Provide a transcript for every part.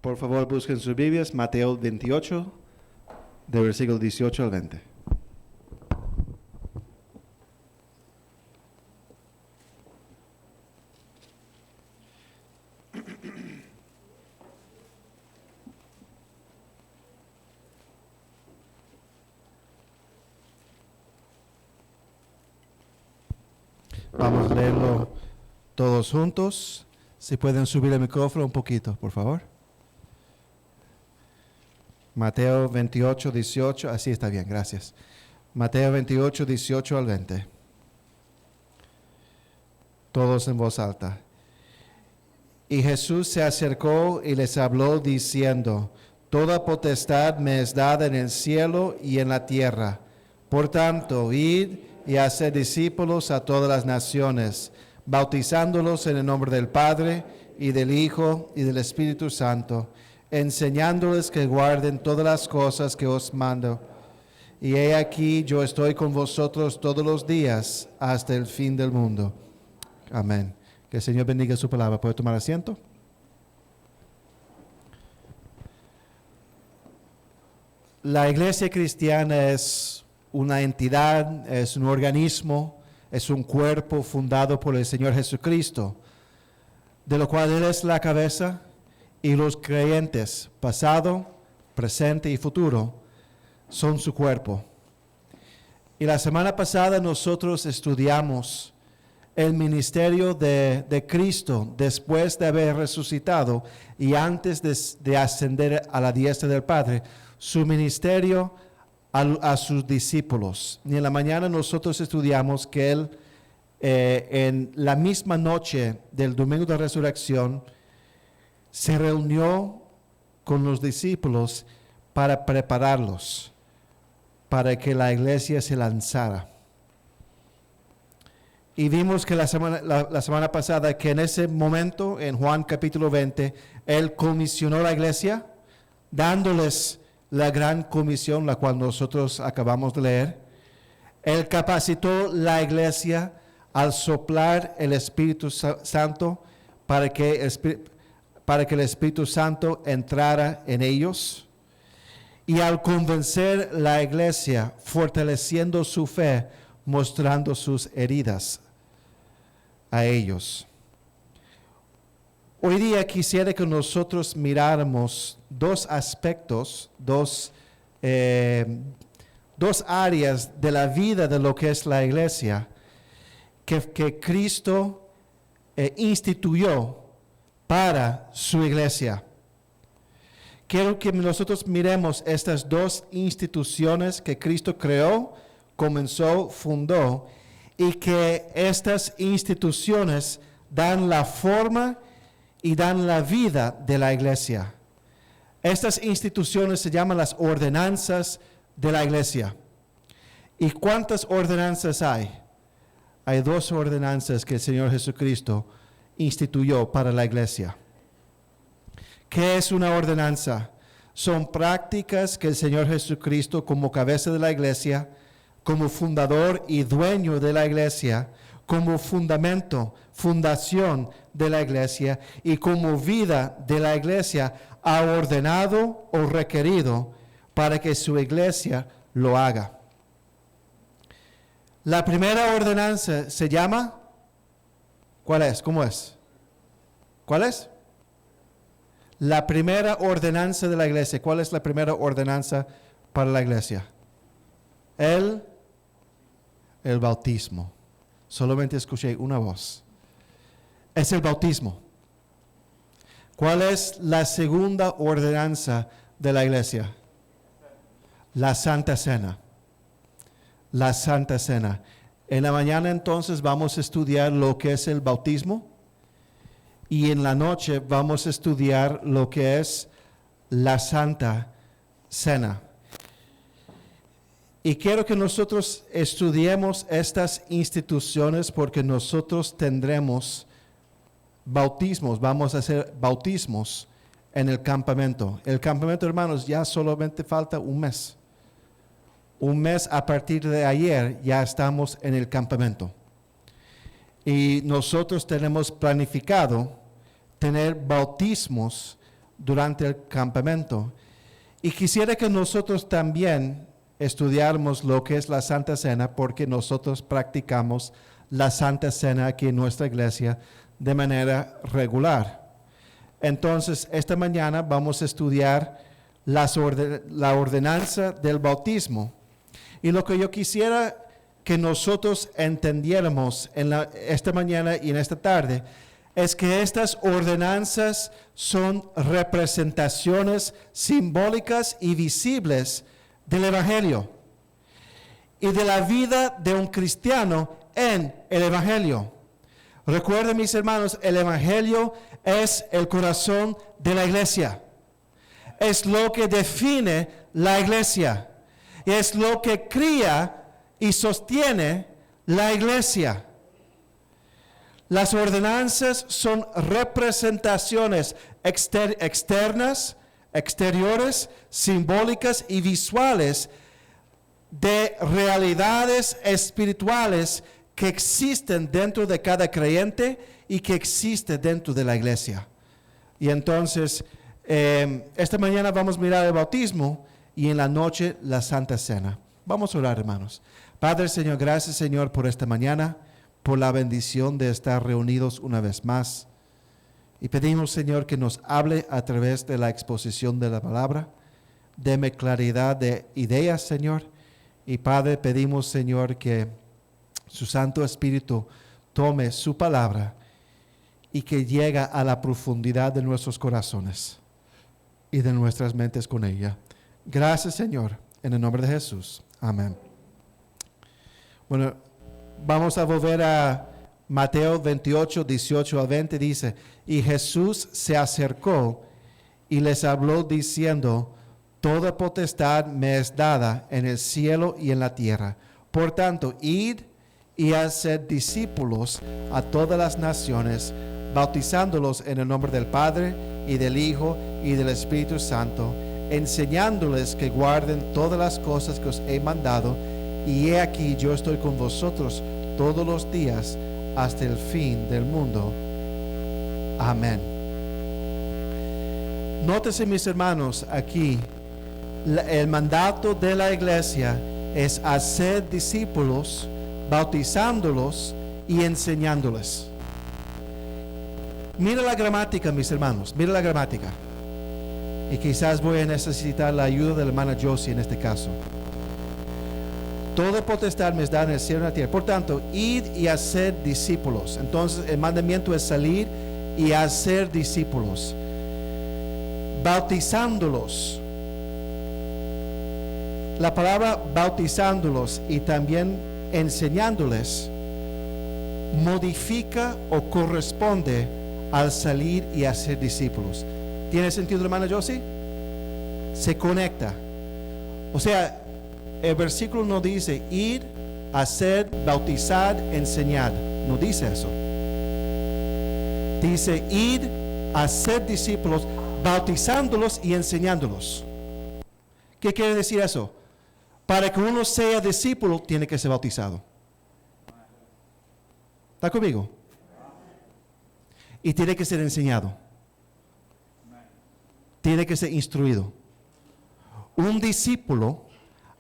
Por favor, busquen sus Biblias, Mateo 28, de versículo 18 al 20. Vamos a leerlo todos juntos. Si pueden subir el micrófono un poquito, por favor. Mateo 28, 18. Así está bien, gracias. Mateo 28, 18 al 20. Todos en voz alta. Y Jesús se acercó y les habló diciendo: Toda potestad me es dada en el cielo y en la tierra. Por tanto, id y haced discípulos a todas las naciones, bautizándolos en el nombre del Padre, y del Hijo, y del Espíritu Santo, enseñándoles que guarden todas las cosas que os mando. Y he aquí, yo estoy con vosotros todos los días, hasta el fin del mundo. Amén. Que el Señor bendiga su palabra. ¿Puede tomar asiento? La iglesia cristiana es una entidad, es un organismo, es un cuerpo fundado por el Señor Jesucristo, de lo cual Él es la cabeza, y los creyentes, pasado, presente y futuro, son su cuerpo. Y la semana pasada nosotros estudiamos el ministerio de Cristo después de haber resucitado y antes de ascender a la diestra del Padre, su ministerio a sus discípulos. Y en la mañana nosotros estudiamos que Él, en la misma noche del domingo de resurrección, se reunió con los discípulos para prepararlos, para que la iglesia se lanzara. Y vimos que la semana pasada que en ese momento, en Juan capítulo 20, Él comisionó a la iglesia, dándoles la gran comisión, la cual nosotros acabamos de leer. Él capacitó la iglesia al soplar el Espíritu Santo para que el Espíritu Santo entrara en ellos. Y al convencer la iglesia, fortaleciendo su fe, mostrando sus heridas a ellos. Hoy día quisiera que nosotros miráramos dos aspectos, dos áreas de la vida de lo que es la iglesia que Cristo instituyó para su iglesia. Quiero que nosotros miremos estas dos instituciones que Cristo creó, comenzó, fundó, y que estas instituciones dan la forma y dan la vida de la iglesia. Estas instituciones se llaman las ordenanzas de la iglesia. ¿Y cuántas ordenanzas hay? Hay dos ordenanzas que el Señor Jesucristo instituyó para la iglesia. ¿Qué es una ordenanza? Son prácticas que el Señor Jesucristo, como cabeza de la iglesia, como fundador y dueño de la iglesia, como fundación de la iglesia y como vida de la iglesia, ha ordenado o requerido para que su iglesia lo haga. La primera ordenanza se llama, ¿cuál es? ¿Cómo es? ¿Cuál es? La primera ordenanza de la iglesia. ¿Cuál es la primera ordenanza para la iglesia? El bautismo. Solamente escuché una voz. Es el bautismo. ¿Cuál es la segunda ordenanza de la iglesia? La Santa Cena. La Santa Cena. En la mañana entonces vamos a estudiar lo que es el bautismo y en la noche vamos a estudiar lo que es la Santa Cena. Y quiero que nosotros estudiemos estas instituciones porque nosotros tendremos bautismos, vamos a hacer bautismos en el campamento. El campamento, hermanos, ya solamente falta un mes. Un mes a partir de ayer ya estamos en el campamento. Y nosotros tenemos planificado tener bautismos durante el campamento. Y quisiera que nosotros también estudiáramos lo que es la Santa Cena, porque nosotros practicamos la Santa Cena aquí en nuestra iglesia de manera regular. Entonces, esta mañana vamos a estudiar la ordenanza del bautismo. Y lo que yo quisiera que nosotros entendiéramos esta mañana y en esta tarde es que estas ordenanzas son representaciones simbólicas y visibles del Evangelio y de la vida de un cristiano en el Evangelio. Recuerden, mis hermanos, el Evangelio es el corazón de la iglesia. Es lo que define la iglesia. Es lo que cría y sostiene la iglesia. Las ordenanzas son representaciones externas, exteriores, simbólicas y visuales de realidades espirituales que existen dentro de cada creyente y que existe dentro de la iglesia. Y entonces, esta mañana vamos a mirar el bautismo y en la noche la Santa Cena. Vamos a orar, hermanos. Padre, Señor, gracias, Señor, por esta mañana, por la bendición de estar reunidos una vez más. Y pedimos, Señor, que nos hable a través de la exposición de la palabra. Deme claridad de ideas, Señor. Y Padre, pedimos, Señor, que su Santo Espíritu tome su palabra y que llegue a la profundidad de nuestros corazones y de nuestras mentes con ella. Gracias, Señor, en el nombre de Jesús. Amén. Bueno, vamos a volver a Mateo 28, 18 a 20. Dice, y Jesús se acercó y les habló diciendo, toda potestad me es dada en el cielo y en la tierra. Por tanto, id y haced discípulos a todas las naciones, bautizándolos en el nombre del Padre y del Hijo y del Espíritu Santo, enseñándoles que guarden todas las cosas que os he mandado, y he aquí yo estoy con vosotros todos los días hasta el fin del mundo. Amén. Nótese, mis hermanos, aquí el mandato de la iglesia es hacer discípulos, bautizándolos y enseñándoles. Mira la gramática, mis hermanos, mira la gramática. Y quizás voy a necesitar la ayuda de la hermana Josie en este caso. Toda potestad me es dada en el cielo y en la tierra. Por tanto, id y hacer discípulos. Entonces, el mandamiento es salir y hacer discípulos, bautizándolos. La palabra bautizándolos y también enseñándoles modifica o corresponde al salir y hacer discípulos. ¿Tiene sentido, hermana Josie? Se conecta. O sea, el versículo no dice ir, hacer, bautizar, enseñar. No dice eso. Dice ir, hacer discípulos, bautizándolos y enseñándolos. ¿Qué quiere decir eso? Para que uno sea discípulo, tiene que ser bautizado. ¿Está conmigo? Y tiene que ser enseñado. Tiene que ser instruido. Un discípulo,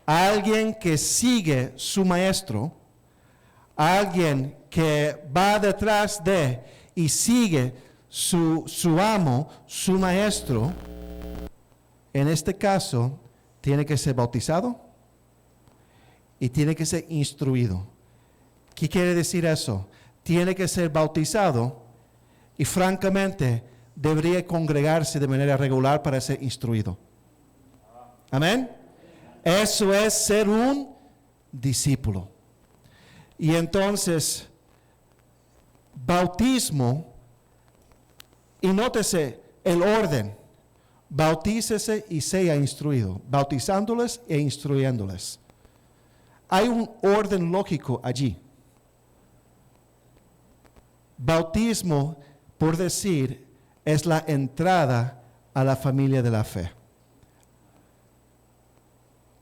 alguien que sigue su maestro, alguien que va detrás de y sigue su amo, su maestro, en este caso, tiene que ser bautizado y tiene que ser instruido. ¿Qué quiere decir eso? Tiene que ser bautizado y francamente debería congregarse de manera regular para ser instruido. Amén. Eso es ser un discípulo. Y entonces, bautismo, y nótese el orden, bautícese y sea instruido, bautizándoles e instruyéndoles. Hay un orden lógico allí. Bautismo, por decir, es la entrada a la familia de la fe.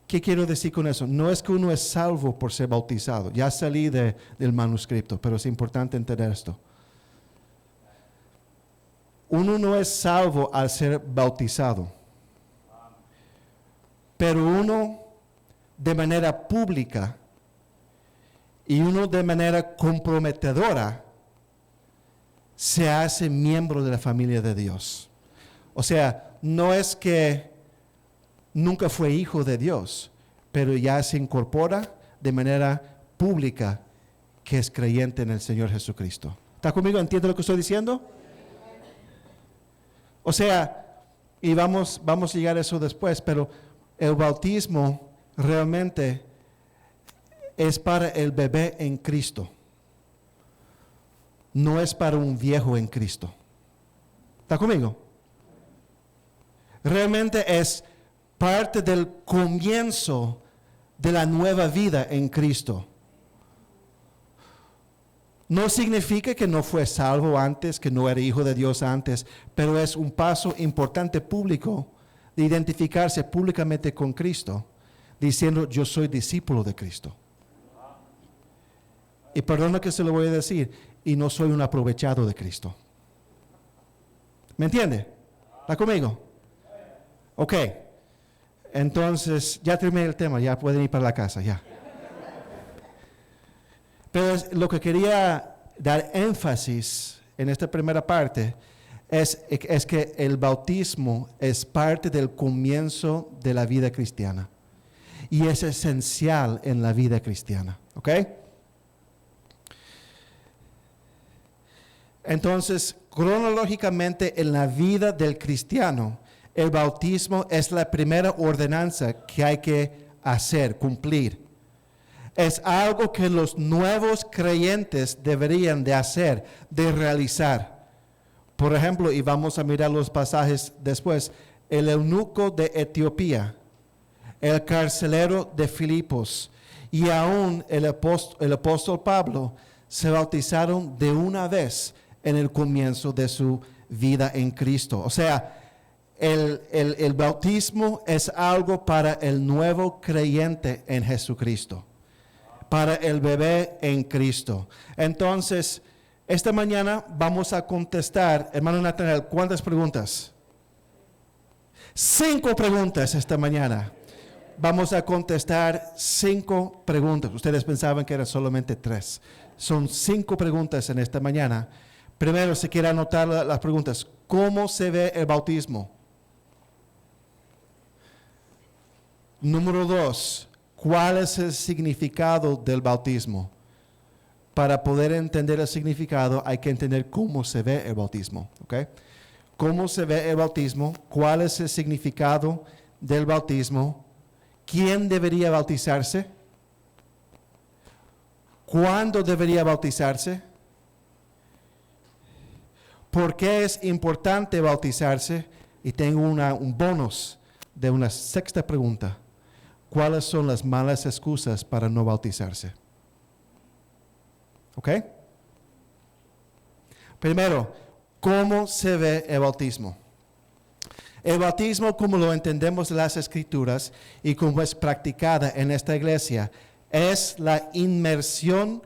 ¿Qué quiero decir con eso? No es que uno es salvo por ser bautizado. Ya salí del manuscrito, pero es importante entender esto. uno no es salvo al ser bautizado, pero uno de manera pública y uno de manera comprometedora se hace miembro de la familia de Dios. O sea, no es que nunca fue hijo de Dios, pero ya se incorpora de manera pública que es creyente en el Señor Jesucristo. ¿Está conmigo? ¿Entiende lo que estoy diciendo? O sea, y vamos a llegar a eso después, pero el bautismo realmente es para el bebé en Cristo. No es para un viejo en Cristo. ¿Está conmigo? Realmente es parte del comienzo de la nueva vida en Cristo. No significa que no fue salvo antes, que no era hijo de Dios antes, pero es un paso importante público de identificarse públicamente con Cristo, diciendo yo soy discípulo de Cristo. Y perdona que se lo voy a decir, y no soy un aprovechado de Cristo. ¿Me entiende? ¿Está conmigo? Ok. Entonces, ya terminé el tema, ya pueden ir para la casa, ya. Pero lo que quería dar énfasis en esta primera parte es que el bautismo es parte del comienzo de la vida cristiana. Y es esencial en la vida cristiana. ¿Ok? Entonces, cronológicamente en la vida del cristiano, el bautismo es la primera ordenanza que hay que hacer, cumplir. Es algo que los nuevos creyentes deberían de hacer, de realizar. Por ejemplo, y vamos a mirar los pasajes después, el eunuco de Etiopía, el carcelero de Filipos y aún el apóstol Pablo se bautizaron de una vez en el comienzo de su vida en Cristo. O sea, el bautismo es algo para el nuevo creyente en Jesucristo, para el bebé en Cristo. Entonces, esta mañana vamos a contestar, hermano Natanael, ¿cuántas preguntas? 5 preguntas esta mañana. Vamos a contestar 5 preguntas. Ustedes pensaban que eran solamente 3. Son 5 preguntas en esta mañana. Primero, si quiere anotar las preguntas, ¿cómo se ve el bautismo? Número 2, ¿cuál es el significado del bautismo? Para poder entender el significado hay que entender cómo se ve el bautismo. ¿Okay? ¿Cómo se ve el bautismo? ¿Cuál es el significado del bautismo? ¿Quién debería bautizarse? ¿Cuándo debería bautizarse? ¿Por qué es importante bautizarse? Y tengo un bonus de una 6ª pregunta. ¿Cuáles son las malas excusas para no bautizarse? ¿Ok? Primero, ¿cómo se ve el bautismo? El bautismo, como lo entendemos en las Escrituras y como es practicada en esta iglesia, es la inmersión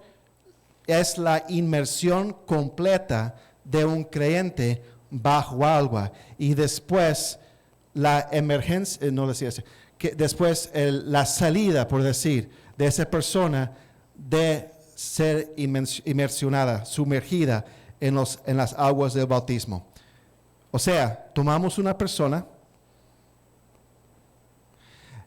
completa de un creyente bajo agua y después la emergencia, después la salida, por decir, de esa persona de ser inmersionada, sumergida en las aguas del bautismo. O sea, tomamos una persona,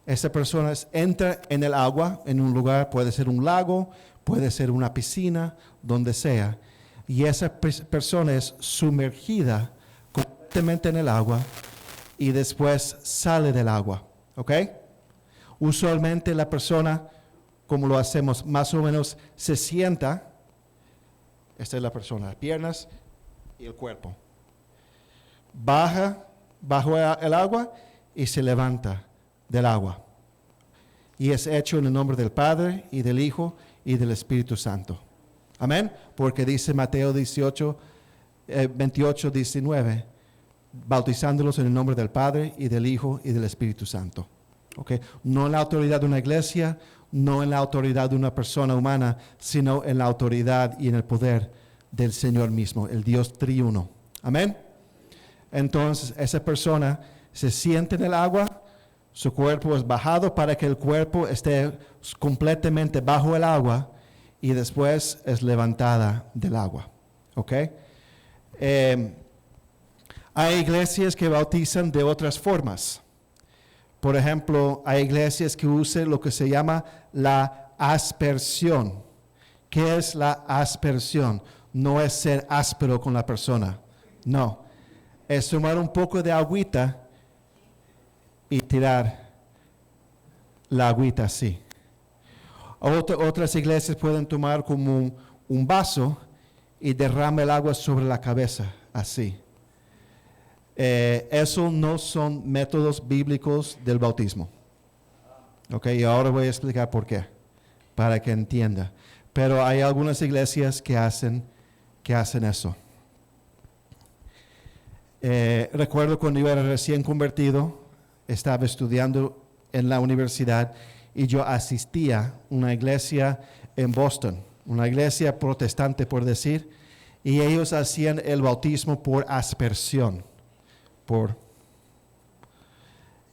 esa persona entra en el agua, en un lugar, puede ser un lago, puede ser una piscina, donde sea, y esa persona es sumergida completamente en el agua y después sale del agua. ¿Ok? Usualmente la persona, como lo hacemos, más o menos se sienta. Esta es la persona, las piernas y el cuerpo. Baja bajo el agua y se levanta del agua. Y es hecho en el nombre del Padre y del Hijo y del Espíritu Santo. Amén. Porque dice Mateo 28, 19, bautizándolos en el nombre del Padre y del Hijo y del Espíritu Santo. Okay. No en la autoridad de una iglesia, no en la autoridad de una persona humana, sino en la autoridad y en el poder del Señor mismo, el Dios triuno. Amén. Entonces esa persona se siente en el agua, su cuerpo es bajado para que el cuerpo esté completamente bajo el agua y después es levantada del agua. ¿Ok? Hay iglesias que bautizan de otras formas. Por ejemplo, hay iglesias que usan lo que se llama la aspersión. ¿Qué es la aspersión? No es ser áspero con la persona. No. Es tomar un poco de agüita y tirar la agüita así. Otras iglesias pueden tomar como un vaso y derramar el agua sobre la cabeza, así. Eso no son métodos bíblicos del bautismo. Ok, y ahora voy a explicar por qué, para que entienda. Pero hay algunas iglesias que hacen eso. Recuerdo cuando yo era recién convertido, estaba estudiando en la universidad y yo asistía a una iglesia en Boston, una iglesia protestante por decir, y ellos hacían el bautismo por aspersión.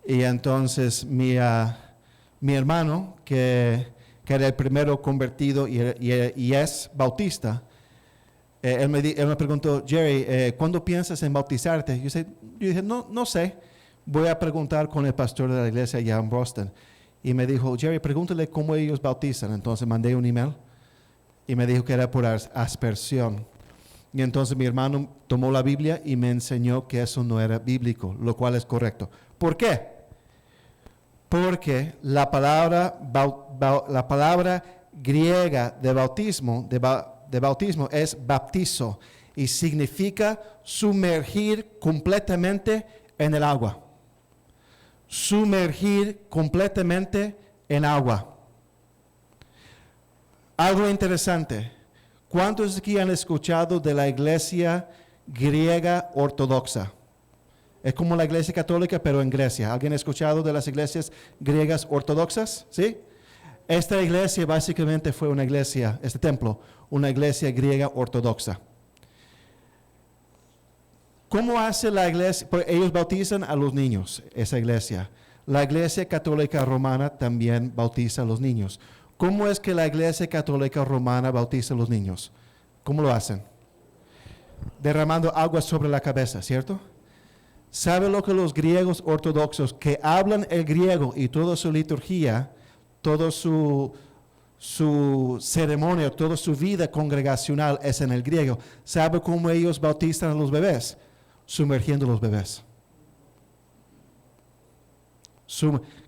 Y entonces mi hermano, que era el primero convertido y es bautista, él me preguntó, Jerry, ¿cuándo piensas en bautizarte? Yo dije, no sé, voy a preguntar con el pastor de la iglesia allá en Boston. Y me dijo, Jerry, pregúntale cómo ellos bautizan. Entonces mandé un email y me dijo que era por aspersión. Y entonces mi hermano tomó la Biblia y me enseñó que eso no era bíblico, lo cual es correcto. ¿Por qué? Porque la palabra griega de bautismo es baptizo y significa sumergir completamente en el agua. Sumergir completamente en agua. Algo interesante. ¿Cuántos aquí han escuchado de la iglesia griega ortodoxa? Es como la iglesia católica, pero en Grecia. ¿Alguien ha escuchado de las iglesias griegas ortodoxas? ¿Sí? Esta iglesia básicamente fue una iglesia, este templo, una iglesia griega ortodoxa. ¿Cómo hace la iglesia? Pues ellos bautizan a los niños, esa iglesia. La iglesia católica romana también bautiza a los niños. ¿Cómo es que la iglesia católica romana bautiza a los niños? ¿Cómo lo hacen? Derramando agua sobre la cabeza, ¿cierto? ¿Sabe lo que los griegos ortodoxos que hablan el griego y toda su liturgia, toda su ceremonia, toda su vida congregacional es en el griego? ¿Sabe cómo ellos bautizan a los bebés? Sumergiendo los bebés.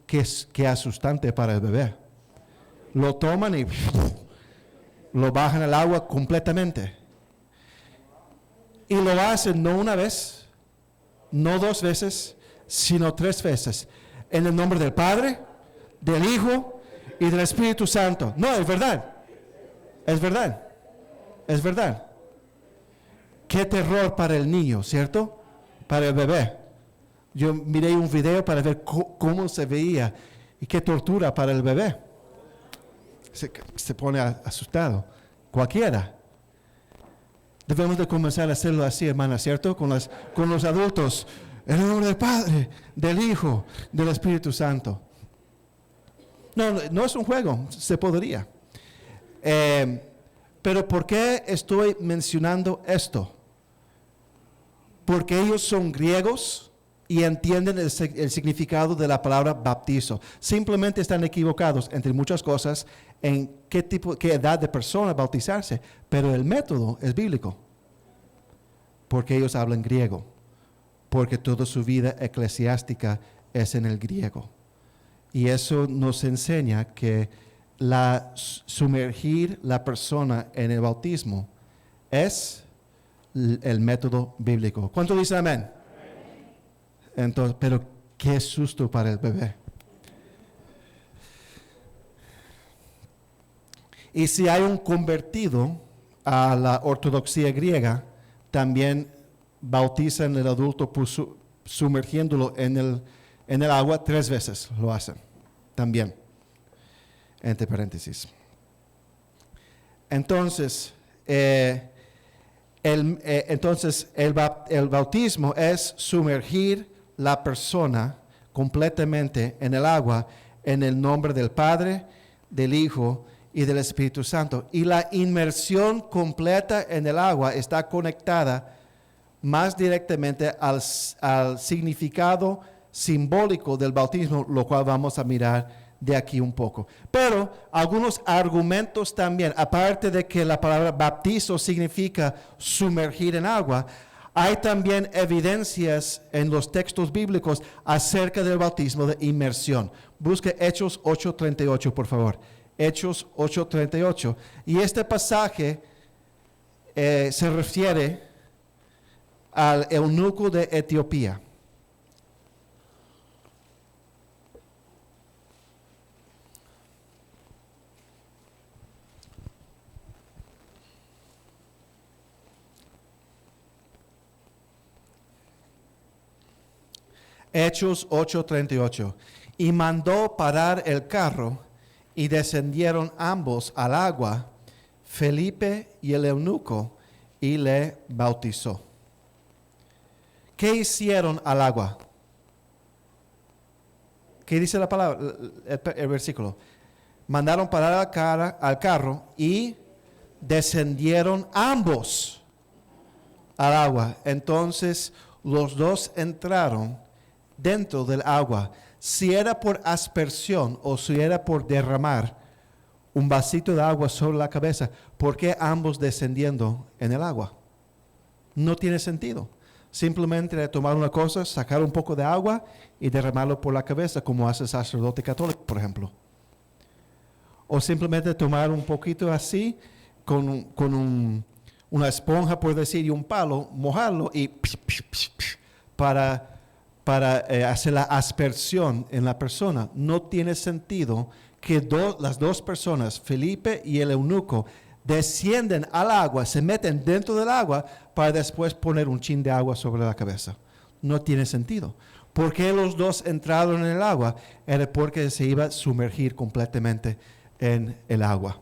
Qué asustante para el bebé. Lo toman y lo bajan al agua completamente. Y lo hacen no una vez, no 2 veces, sino 3 veces. En el nombre del Padre, del Hijo y del Espíritu Santo. No, es verdad. Es verdad. Es verdad. Qué terror para el niño, ¿cierto? Para el bebé. Yo miré un video para ver cómo se veía y qué tortura para el bebé. Se pone asustado. Cualquiera. Debemos de comenzar a hacerlo así, hermana, ¿cierto? Con los adultos. En el nombre del Padre, del Hijo, del Espíritu Santo. No es un juego, se podría. Pero ¿por qué estoy mencionando esto? Porque ellos son griegos y entienden el significado de la palabra bautizo. Simplemente están equivocados, entre muchas cosas, en qué edad de persona bautizarse. Pero el método es bíblico. Porque ellos hablan griego. Porque toda su vida eclesiástica es en el griego. Y eso nos enseña que sumergir la persona en el bautismo es el método bíblico. ¿Cuánto dicen amén? Entonces, pero qué susto para el bebé. Y si hay un convertido a la ortodoxia griega, también bautizan al adulto sumergiéndolo en el agua 3 veces. Lo hacen también. Entre paréntesis. Entonces, Entonces, el bautismo es sumergir la persona completamente en el agua, en el nombre del Padre, del Hijo y del Espíritu Santo. Y la inmersión completa en el agua está conectada más directamente al significado simbólico del bautismo, lo cual vamos a mirar de aquí un poco. Pero algunos argumentos también, aparte de que la palabra bautizo significa sumergir en agua, hay también evidencias en los textos bíblicos acerca del bautismo de inmersión. Busque Hechos 8:38, por favor. Hechos 8:38. Y este pasaje se refiere al eunuco de Etiopía. Hechos 8:38. Y mandó parar el carro, y descendieron ambos al agua, Felipe y el eunuco, y le bautizó. ¿Qué hicieron al agua? ¿Qué dice la palabra, el versículo? Mandaron parar al carro y descendieron ambos al agua. Entonces los dos entraron dentro del agua. Si era por aspersión o si era por derramar un vasito de agua sobre la cabeza, ¿por qué ambos descendiendo en el agua? No tiene sentido. Simplemente tomar una cosa, sacar un poco de agua y derramarlo por la cabeza, como hace el sacerdote católico, por ejemplo. O simplemente tomar un poquito así, con una esponja, por decir, y un palo, mojarlo y para hacer la aspersión en la persona. No tiene sentido que las dos personas, Felipe y el eunuco, descienden al agua, se meten dentro del agua para después poner un chin de agua sobre la cabeza. No tiene sentido. ¿Por qué los dos entraron en el agua? Era porque se iba a sumergir completamente en el agua.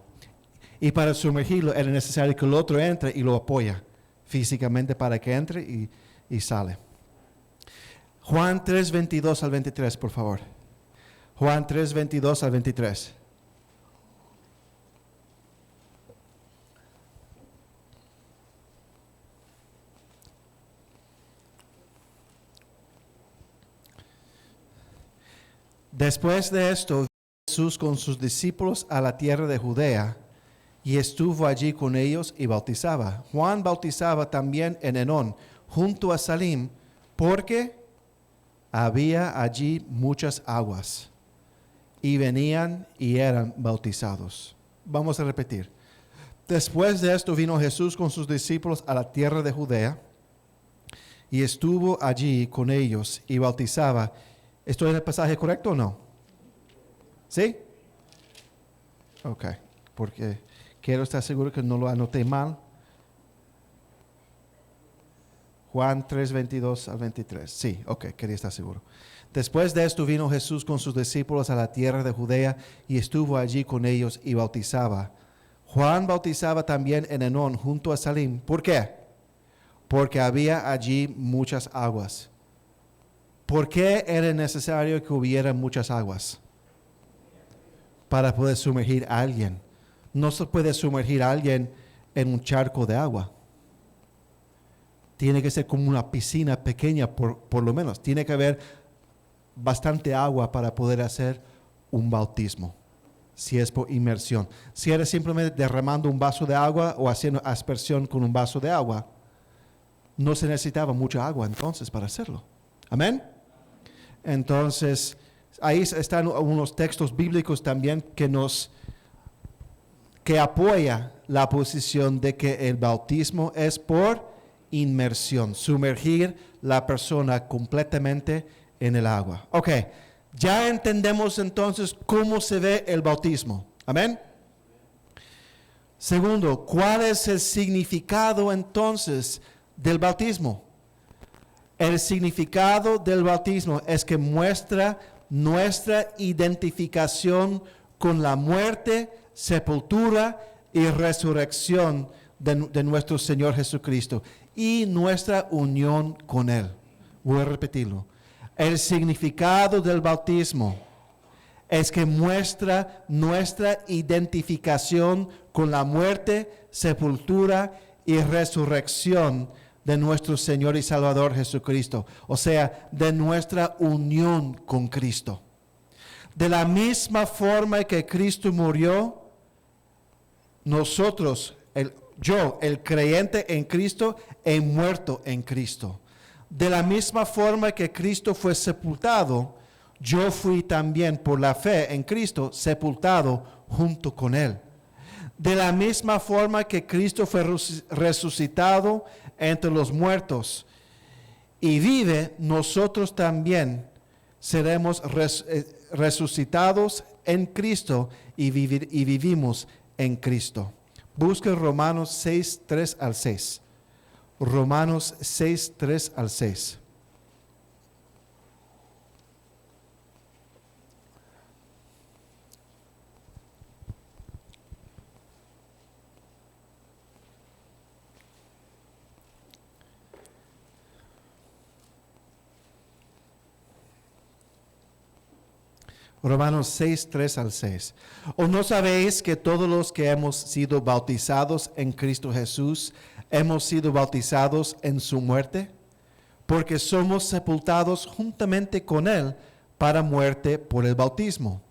Y para sumergirlo era necesario que el otro entre y lo apoya físicamente para que entre y sale. Juan 3:22 al 23, por favor. Juan 3:22 al 23. Después de esto, vino Jesús con sus discípulos a la tierra de Judea y estuvo allí con ellos y bautizaba. Juan bautizaba también en Enón, junto a Salim, porque había allí muchas aguas, y venían y eran bautizados. Vamos a repetir. Después de esto vino Jesús con sus discípulos a la tierra de Judea, y estuvo allí con ellos y bautizaba. ¿Esto es el pasaje correcto o no? ¿Sí? Ok, porque quiero estar seguro que no lo anoté mal. Juan 3:22 al 23. Sí, ok, quería estar seguro. Después de esto vino Jesús con sus discípulos a la tierra de Judea y estuvo allí con ellos y bautizaba. Juan bautizaba también en Enón junto a Salim. ¿Por qué? Porque había allí muchas aguas. ¿Por qué era necesario que hubiera muchas aguas? Para poder sumergir a alguien. No se puede sumergir a alguien en un charco de agua. Tiene que ser como una piscina pequeña, por lo menos. Tiene que haber bastante agua para poder hacer un bautismo, si es por inmersión. Si eres simplemente derramando un vaso de agua o haciendo aspersión con un vaso de agua, no se necesitaba mucha agua entonces para hacerlo. ¿Amén? Entonces, ahí están unos textos bíblicos también que apoya la posición de que el bautismo es por inmersión, sumergir la persona completamente en el agua. Ok, ya entendemos entonces cómo se ve el bautismo. Amén. Segundo, ¿cuál es el significado entonces del bautismo? El significado del bautismo es que muestra nuestra identificación con la muerte, sepultura y resurrección de nuestro Señor Jesucristo y nuestra unión con Él. Voy a repetirlo. El significado del bautismo es que muestra nuestra identificación con la muerte, sepultura y resurrección de nuestro Señor y Salvador Jesucristo. O sea, de nuestra unión con Cristo. De la misma forma que Cristo murió, nosotros, el creyente en Cristo, he muerto en Cristo. De la misma forma que Cristo fue sepultado, yo fui también por la fe en Cristo sepultado junto con Él. De la misma forma que Cristo fue resucitado entre los muertos y vive, nosotros también seremos resucitados en Cristo y vivimos en Cristo. Busque Romanos 6, 3 al 6. Romanos 6, 3 al 6. Romanos 6, 3 al 6. ¿O no sabéis que todos los que hemos sido bautizados en Cristo Jesús, hemos sido bautizados en su muerte? Porque somos sepultados juntamente con Él para muerte por el bautismo,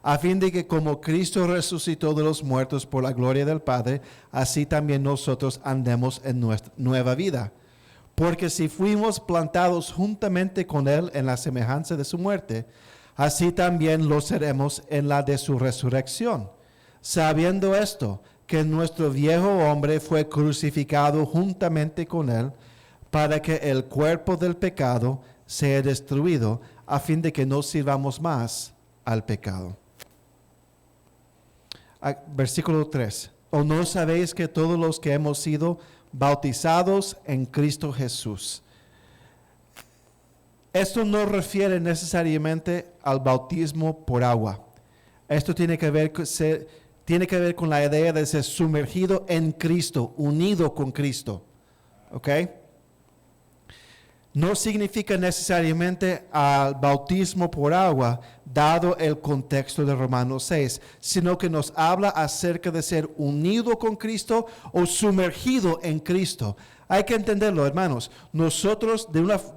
a fin de que como Cristo resucitó de los muertos por la gloria del Padre, así también nosotros andemos en nuestra nueva vida. Porque si fuimos plantados juntamente con Él en la semejanza de su muerte, así también lo seremos en la de su resurrección. Sabiendo esto, que nuestro viejo hombre fue crucificado juntamente con Él, para que el cuerpo del pecado sea destruido, a fin de que no sirvamos más al pecado. Versículo 3. ¿O no sabéis que todos los que hemos sido bautizados en Cristo Jesús? Esto no refiere necesariamente al bautismo por agua. Esto tiene que ver con la idea de ser sumergido en Cristo, unido con Cristo. ¿Ok? No significa necesariamente al bautismo por agua, dado el contexto de Romanos 6, sino que nos habla acerca de ser unido con Cristo o sumergido en Cristo. Hay que entenderlo, hermanos. Nosotros,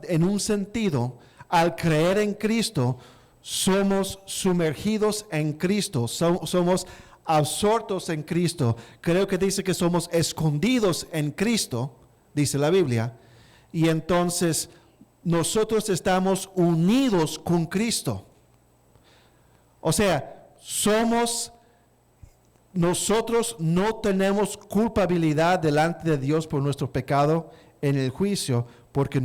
en un sentido, al creer en Cristo, somos sumergidos en Cristo, somos absortos en Cristo. Creo que dice que somos escondidos en Cristo, dice la Biblia. Y entonces nosotros estamos unidos con Cristo. O sea, nosotros no tenemos culpabilidad delante de Dios por nuestro pecado en el juicio, porque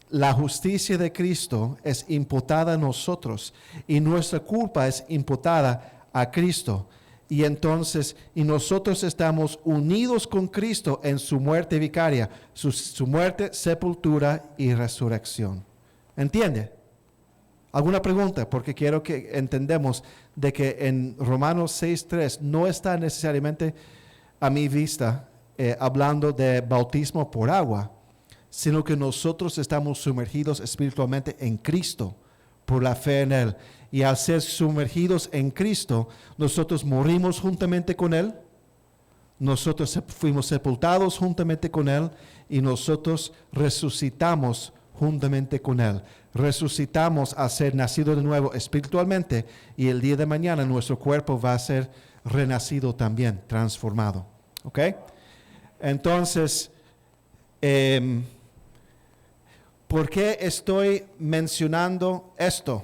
la justicia de Cristo es imputada a nosotros y nuestra culpa es imputada a Cristo. Y entonces, nosotros estamos unidos con Cristo en su muerte vicaria, su muerte, sepultura y resurrección. ¿Entiende? ¿Alguna pregunta? Porque quiero que entendamos de que en Romanos 6:3 no está necesariamente a mi vista hablando de bautismo por agua, sino que nosotros estamos sumergidos espiritualmente en Cristo por la fe en Él. Y al ser sumergidos en Cristo, nosotros morimos juntamente con Él, nosotros fuimos sepultados juntamente con Él y nosotros resucitamos juntamente con Él. Resucitamos a ser nacidos de nuevo espiritualmente y el día de mañana nuestro cuerpo va a ser renacido también, transformado. ¿Ok? Entonces, ¿por qué estoy mencionando esto?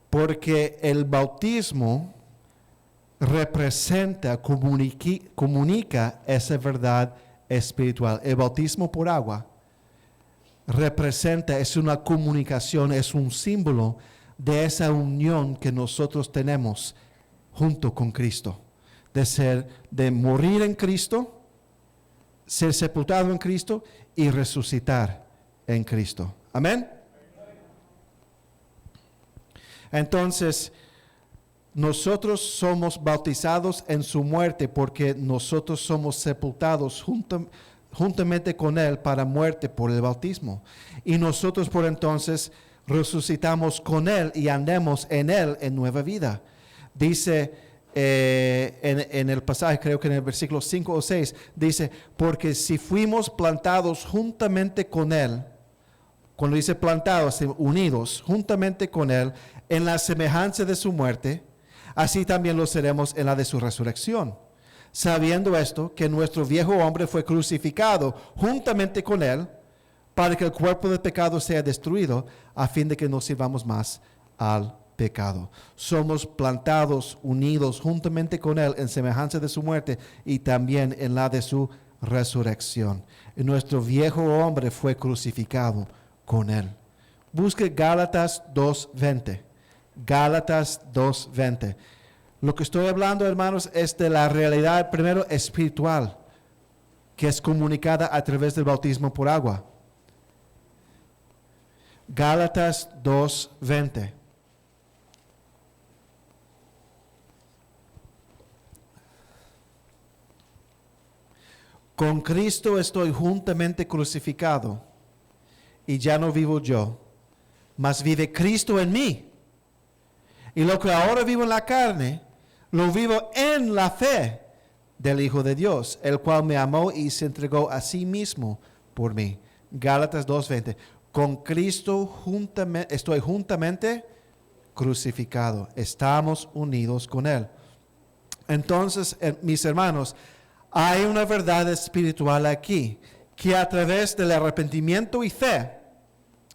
Porque el bautismo representa, comunica esa verdad espiritual. El bautismo por agua representa, es una comunicación, es un símbolo de esa unión que nosotros tenemos junto con Cristo. De morir en Cristo, ser sepultado en Cristo y resucitar en Cristo. Amén. Entonces, nosotros somos bautizados en su muerte porque nosotros somos sepultados juntamente con él para muerte por el bautismo. Y nosotros por entonces resucitamos con él y andemos en él en nueva vida. Dice en el pasaje, creo que en el versículo 5 o 6, dice, porque si fuimos plantados juntamente con él, cuando dice plantados, unidos juntamente con él en la semejanza de su muerte, así también lo seremos en la de su resurrección. Sabiendo esto, que nuestro viejo hombre fue crucificado juntamente con él, para que el cuerpo del pecado sea destruido, a fin de que no sirvamos más al pecado. Somos plantados, unidos juntamente con él en semejanza de su muerte y también en la de su resurrección. Y nuestro viejo hombre fue crucificado con él. Busque Gálatas 2:20. Gálatas 2:20. Lo que estoy hablando, hermanos, es de la realidad, primero, espiritual, que es comunicada a través del bautismo por agua. Gálatas 2:20. Con Cristo estoy juntamente crucificado, y ya no vivo yo, mas vive Cristo en mí. Y lo que ahora vivo en la carne, lo vivo en la fe del Hijo de Dios, el cual me amó y se entregó a sí mismo por mí. Gálatas 2:20. Con Cristo estoy juntamente crucificado. Estamos unidos con Él. Entonces, mis hermanos, hay una verdad espiritual aquí, que a través del arrepentimiento y fe,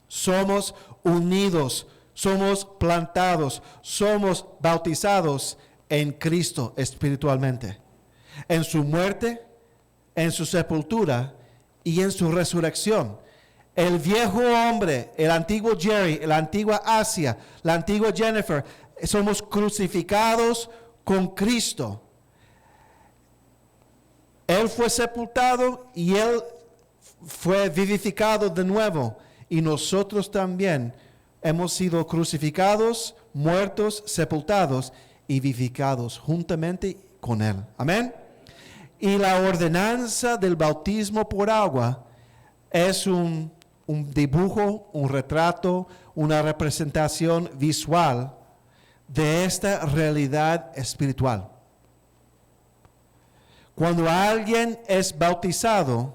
somos unidos, somos plantados, somos bautizados en Cristo espiritualmente. En su muerte, en su sepultura y en su resurrección. El viejo hombre, el antiguo Jerry, la antigua Asia, la antigua Jennifer, somos crucificados con Cristo. Él fue sepultado y Él fue vivificado de nuevo. Y nosotros también hemos sido crucificados, muertos, sepultados y vivificados juntamente con Él. Amén. Y la ordenanza del bautismo por agua es un dibujo, un retrato, una representación visual de esta realidad espiritual. Cuando alguien es bautizado,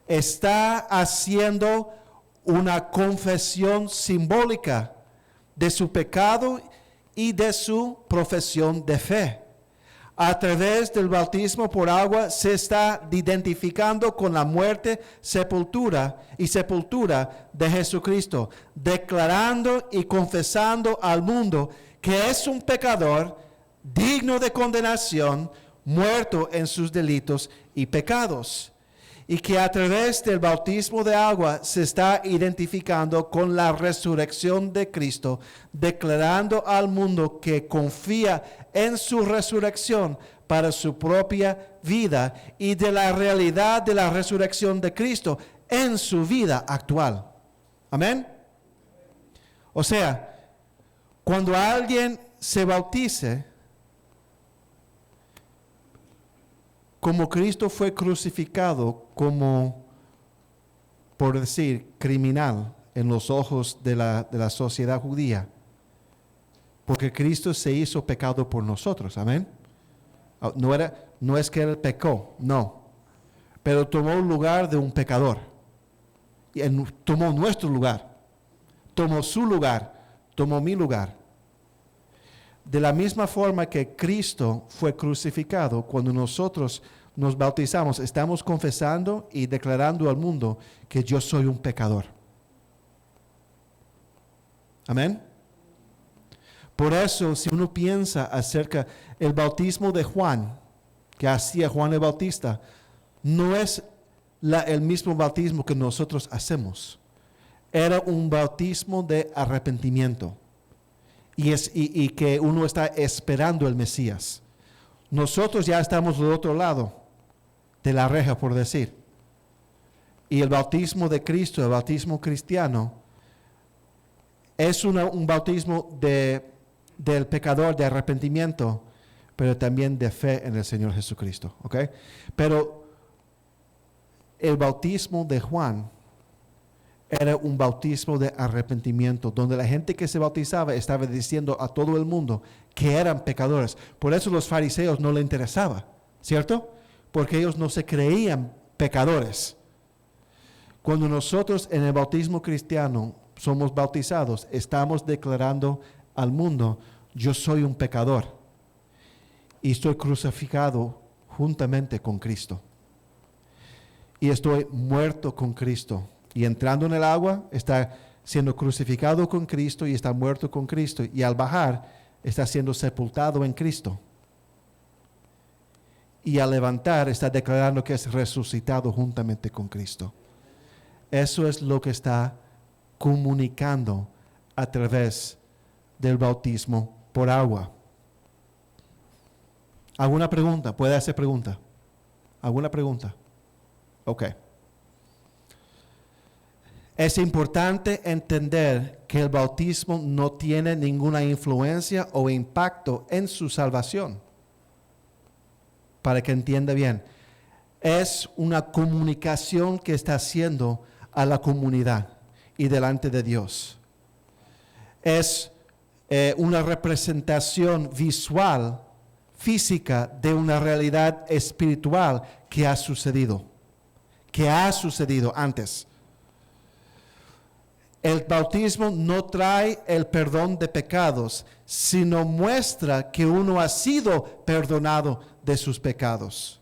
está haciendo una confesión simbólica de su pecado y de su profesión de fe. A través del bautismo por agua se está identificando con la muerte, sepultura de Jesucristo, declarando y confesando al mundo que es un pecador digno de condenación, muerto en sus delitos y pecados. Y que a través del bautismo de agua se está identificando con la resurrección de Cristo, declarando al mundo que confía en su resurrección para su propia vida y de la realidad de la resurrección de Cristo en su vida actual. Amén. O sea, cuando alguien se bautice, como Cristo fue crucificado como, por decir, criminal en los ojos de la sociedad judía, porque Cristo se hizo pecado por nosotros, amén. No es que Él pecó, no, pero tomó el lugar de un pecador, y tomó nuestro lugar, tomó su lugar, tomó mi lugar. De la misma forma que Cristo fue crucificado, cuando nosotros nos bautizamos, estamos confesando y declarando al mundo que yo soy un pecador. Amén. Por eso, si uno piensa acerca del bautismo de Juan, que hacía Juan el Bautista, no es el mismo bautismo que nosotros hacemos. Era un bautismo de arrepentimiento. Y que uno está esperando el Mesías. Nosotros ya estamos del otro lado de la reja, por decir. Y el bautismo de Cristo, el bautismo cristiano, es un bautismo de del pecador, de arrepentimiento, pero también de fe en el Señor Jesucristo. ¿Ok? Pero el bautismo de Juan era un bautismo de arrepentimiento, donde la gente que se bautizaba estaba diciendo a todo el mundo que eran pecadores. Por eso los fariseos no les interesaba, ¿cierto? Porque ellos no se creían pecadores. Cuando nosotros en el bautismo cristiano somos bautizados, estamos declarando al mundo, yo soy un pecador y estoy crucificado juntamente con Cristo. Y estoy muerto con Cristo. Y entrando en el agua, está siendo crucificado con Cristo y está muerto con Cristo. Y al bajar, está siendo sepultado en Cristo. Y al levantar, está declarando que es resucitado juntamente con Cristo. Eso es lo que está comunicando a través del bautismo por agua. ¿Alguna pregunta? ¿Puede hacer pregunta? ¿Alguna pregunta? Ok. Es importante entender que el bautismo no tiene ninguna influencia o impacto en su salvación. Para que entienda bien, es una comunicación que está haciendo a la comunidad y delante de Dios. Es una representación visual, física, de una realidad espiritual que ha sucedido antes. El bautismo no trae el perdón de pecados, sino muestra que uno ha sido perdonado de sus pecados.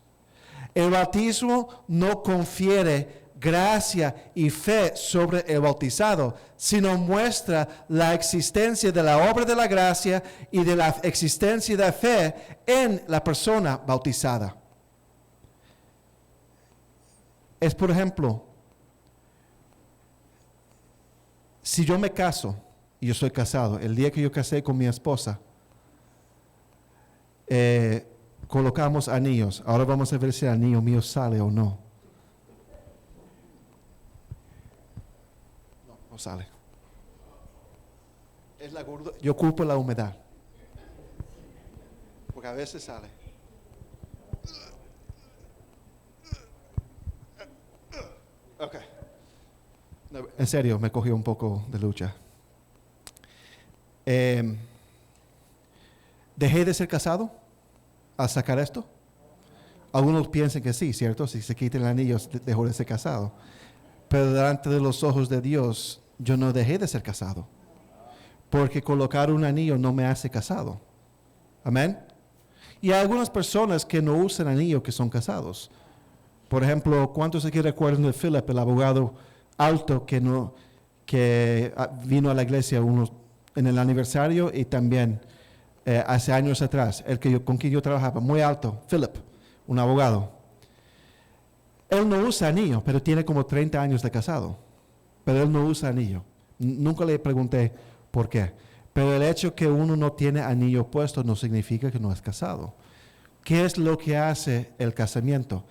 El bautismo no confiere gracia y fe sobre el bautizado, sino muestra la existencia de la obra de la gracia y de la existencia de fe en la persona bautizada. Es, por ejemplo, si yo me caso, y yo soy casado, el día que yo casé con mi esposa, colocamos anillos. Ahora vamos a ver si el anillo mío sale o no. No sale. Es la gordura. Yo culpo la humedad. Porque a veces sale. Ok. No, en serio, me cogió un poco de lucha. ¿Dejé de ser casado al sacar esto? Algunos piensan que sí, ¿cierto? Si se quita el anillo, dejó de ser casado. Pero delante de los ojos de Dios, yo no dejé de ser casado. Porque colocar un anillo no me hace casado. Amén. Y hay algunas personas que no usan anillo que son casados. Por ejemplo, ¿cuántos aquí recuerdan de Philip, el abogado alto que vino a la iglesia en el aniversario y también hace años atrás, con quien yo trabajaba, muy alto, Philip, un abogado. Él no usa anillo, pero tiene como 30 años de casado. Pero él no usa anillo. Nunca le pregunté por qué. Pero el hecho que uno no tiene anillo puesto no significa que no es casado. ¿Qué es lo que hace el casamiento?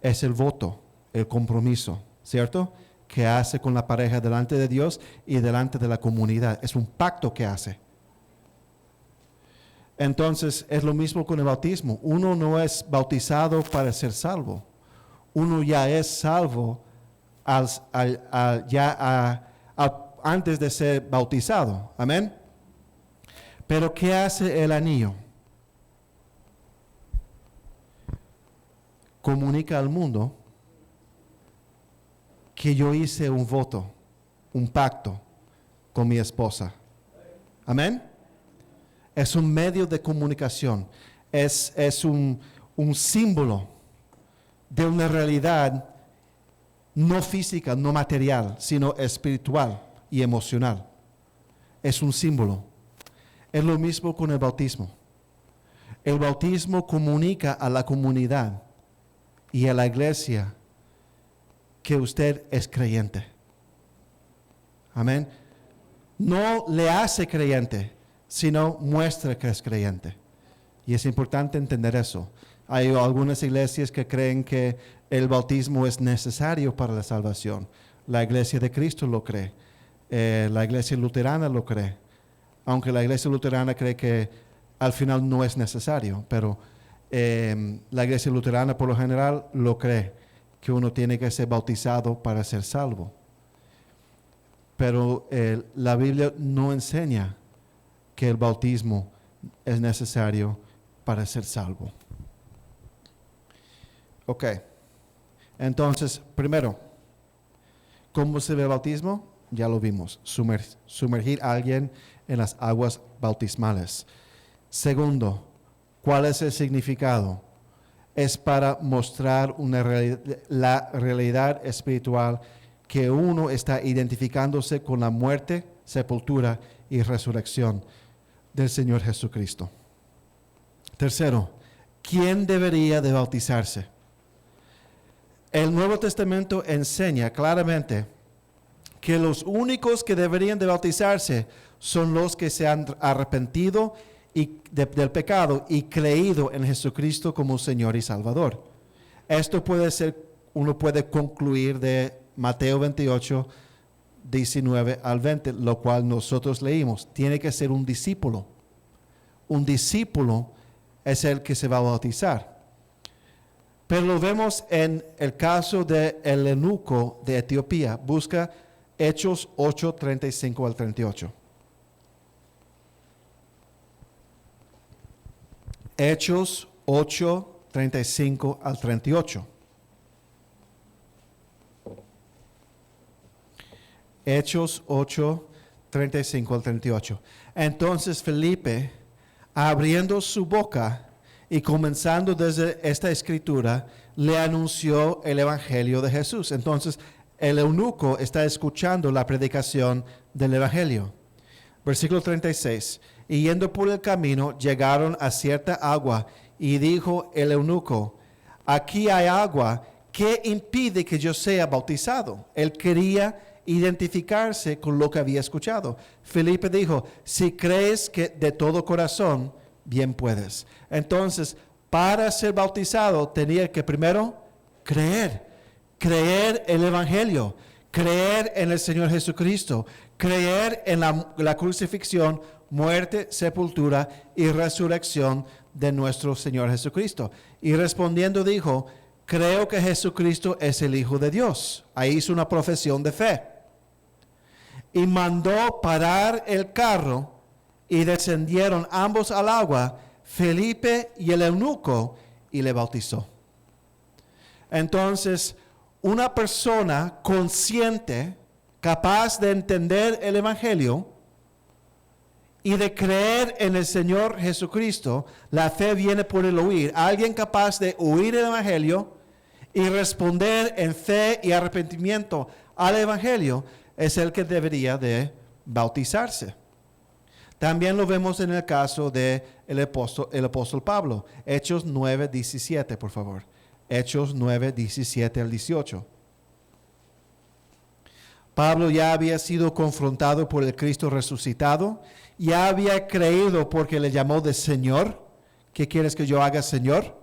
Es el voto, el compromiso, ¿cierto? Que hace con la pareja delante de Dios y delante de la comunidad. Es un pacto que hace. Entonces, es lo mismo con el bautismo. Uno no es bautizado para ser salvo. Uno ya es salvo antes de ser bautizado. Amén. Pero ¿qué hace el anillo? Comunica al mundo que yo hice un voto, un pacto con mi esposa. Amén. Es un medio de comunicación. Es un símbolo de una realidad no física, no material, sino espiritual y emocional. Es un símbolo. Es lo mismo con el bautismo. El bautismo comunica a la comunidad y a la iglesia que usted es creyente. Amén. No le hace creyente, sino muestra que es creyente. Y es importante entender eso. Hay algunas iglesias que creen que el bautismo es necesario para la salvación. La iglesia de Cristo lo cree. La iglesia luterana lo cree. aunque la iglesia luterana cree que al final no es necesario, pero la iglesia luterana por lo general lo cree, que uno tiene que ser bautizado para ser salvo. Pero la Biblia no enseña que el bautismo es necesario para ser salvo. Ok, entonces, primero, ¿cómo se ve el bautismo? Ya lo vimos, sumergir a alguien en las aguas bautismales. Segundo, ¿cuál es el significado? Es para mostrar la realidad espiritual que uno está identificándose con la muerte, sepultura y resurrección del Señor Jesucristo. Tercero, ¿quién debería de bautizarse? El Nuevo Testamento enseña claramente que los únicos que deberían de bautizarse son los que se han arrepentido del pecado y creído en Jesucristo como Señor y Salvador. Esto uno puede concluir de Mateo 28, 19 al 20, lo cual nosotros leímos. Tiene que ser un discípulo. Un discípulo es el que se va a bautizar. Pero lo vemos en el caso del eunuco de Etiopía. Busca Hechos 8, 35 al 38. Hechos 8, 35 al 38. Hechos 8, 35 al 38. Entonces Felipe, abriendo su boca y comenzando desde esta escritura, le anunció el evangelio de Jesús. Entonces el eunuco está escuchando la predicación del evangelio. Versículo 36. Y yendo por el camino, llegaron a cierta agua, y dijo el eunuco: aquí hay agua, ¿qué impide que yo sea bautizado? Él quería identificarse con lo que había escuchado. Felipe dijo: si crees que de todo corazón, bien puedes. Entonces, para ser bautizado, tenía que primero creer el evangelio, creer en el Señor Jesucristo, creer en la crucifixión, muerte, sepultura y resurrección de nuestro Señor Jesucristo. Y respondiendo dijo: creo que Jesucristo es el Hijo de Dios. Ahí hizo una profesión de fe. Y mandó parar el carro, y descendieron ambos al agua, Felipe y el eunuco, y le bautizó. Entonces, una persona consciente, capaz de entender el evangelio y de creer en el Señor Jesucristo, la fe viene por el oír. Alguien capaz de oír el evangelio y responder en fe y arrepentimiento al evangelio es el que debería de bautizarse. También lo vemos en el caso de el apóstol Pablo. Hechos 9, 17, por favor. Hechos 9, 17 al 18. Pablo ya había sido confrontado por el Cristo resucitado. Ya había creído porque le llamó de Señor. ¿Qué quieres que yo haga, Señor?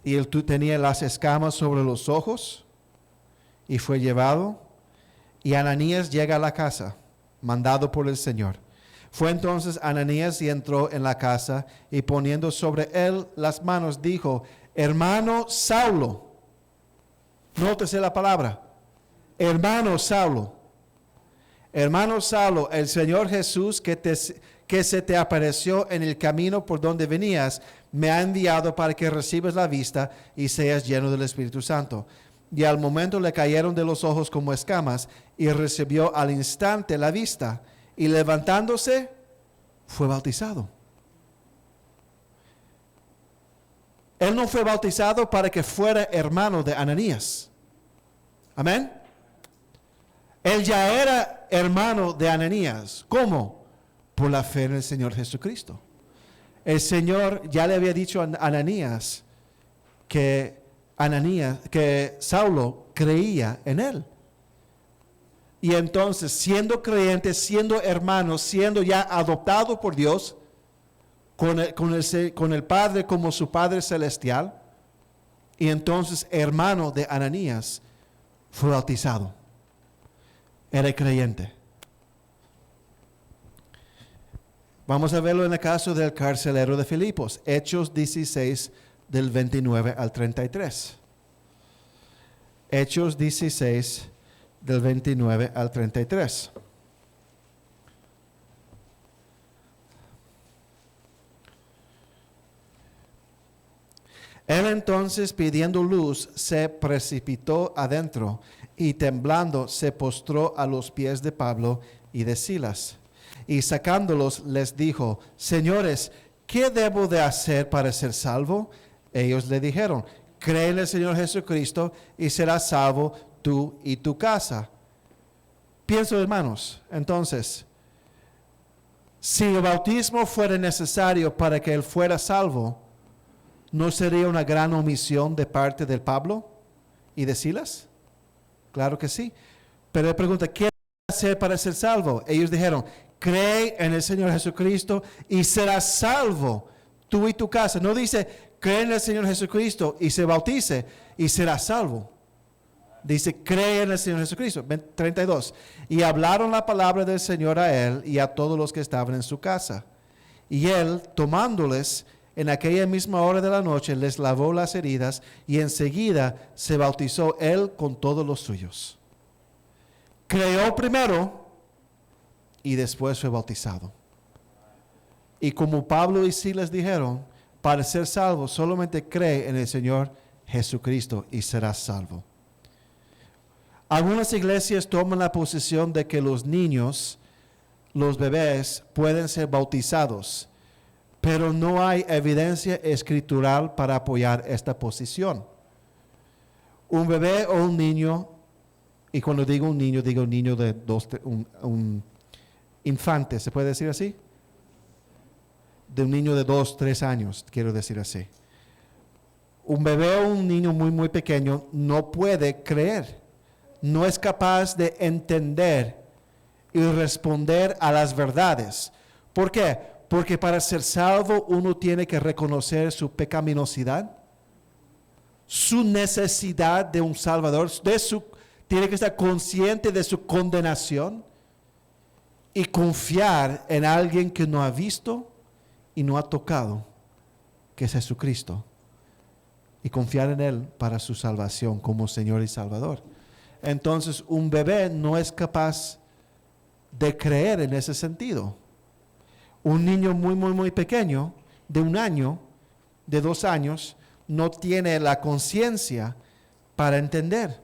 Y él tenía las escamas sobre los ojos y fue llevado. Y Ananías llega a la casa, mandado por el Señor. Fue entonces Ananías y entró en la casa, y poniendo sobre él las manos dijo: hermano Saulo. Nótese la palabra. Hermano Saulo. Hermano Saulo, el Señor Jesús que se te apareció en el camino por donde venías, me ha enviado para que recibas la vista y seas lleno del Espíritu Santo. Y al momento le cayeron de los ojos como escamas, y recibió al instante la vista, y levantándose, fue bautizado. Él no fue bautizado para que fuera hermano de Ananías. Amén. Él ya era hermano de Ananías. ¿Cómo? Por la fe en el Señor Jesucristo. El Señor ya le había dicho a Ananías que Saulo creía en él. Y entonces, siendo creyente, siendo hermano, siendo ya adoptado por Dios, con el Padre como su Padre celestial, y entonces hermano de Ananías, fue bautizado. Era creyente. Vamos a verlo en el caso del carcelero de Filipos, Hechos 16, del 29 al 33. Hechos 16, del 29 al 33. Él entonces, pidiendo luz, se precipitó adentro y temblando se postró a los pies de Pablo y de Silas. Y sacándolos les dijo: Señores, ¿qué debo de hacer para ser salvo? Ellos le dijeron: Cree en el Señor Jesucristo y serás salvo tú y tu casa. Pienso, hermanos, entonces, si el bautismo fuera necesario para que él fuera salvo, ¿no sería una gran omisión de parte de Pablo y de Silas? Claro que sí. Pero él pregunta: ¿qué debo hacer para ser salvo? Ellos dijeron: cree en el Señor Jesucristo y serás salvo tú y tu casa. No dice: cree en el Señor Jesucristo y se bautice y serás salvo. Dice: cree en el Señor Jesucristo. 32. Y hablaron la palabra del Señor a él y a todos los que estaban en su casa. Y él, tomándoles en aquella misma hora de la noche, les lavó las heridas y enseguida se bautizó él con todos los suyos. Creó primero y después fue bautizado. Y como Pablo y Silas dijeron, para ser salvo solamente cree en el Señor Jesucristo y serás salvo. Algunas iglesias toman la posición de que los niños, los bebés, pueden ser bautizados, pero no hay evidencia escritural para apoyar esta posición. Un bebé o un niño, y cuando digo un niño de un infante, ¿se puede decir así? De un niño de 2, 3 años, quiero decir así. Un bebé o un niño muy, muy pequeño no puede creer, no es capaz de entender y responder a las verdades. ¿Por qué? Porque para ser salvo uno tiene que reconocer su pecaminosidad, su necesidad de un Salvador, tiene que estar consciente de su condenación y confiar en alguien que no ha visto y no ha tocado, que es Jesucristo, y confiar en Él para su salvación como Señor y Salvador. Entonces, un bebé no es capaz de creer en ese sentido. Un niño muy, muy, muy pequeño, de 1 año, de 2 años, no tiene la conciencia para entender.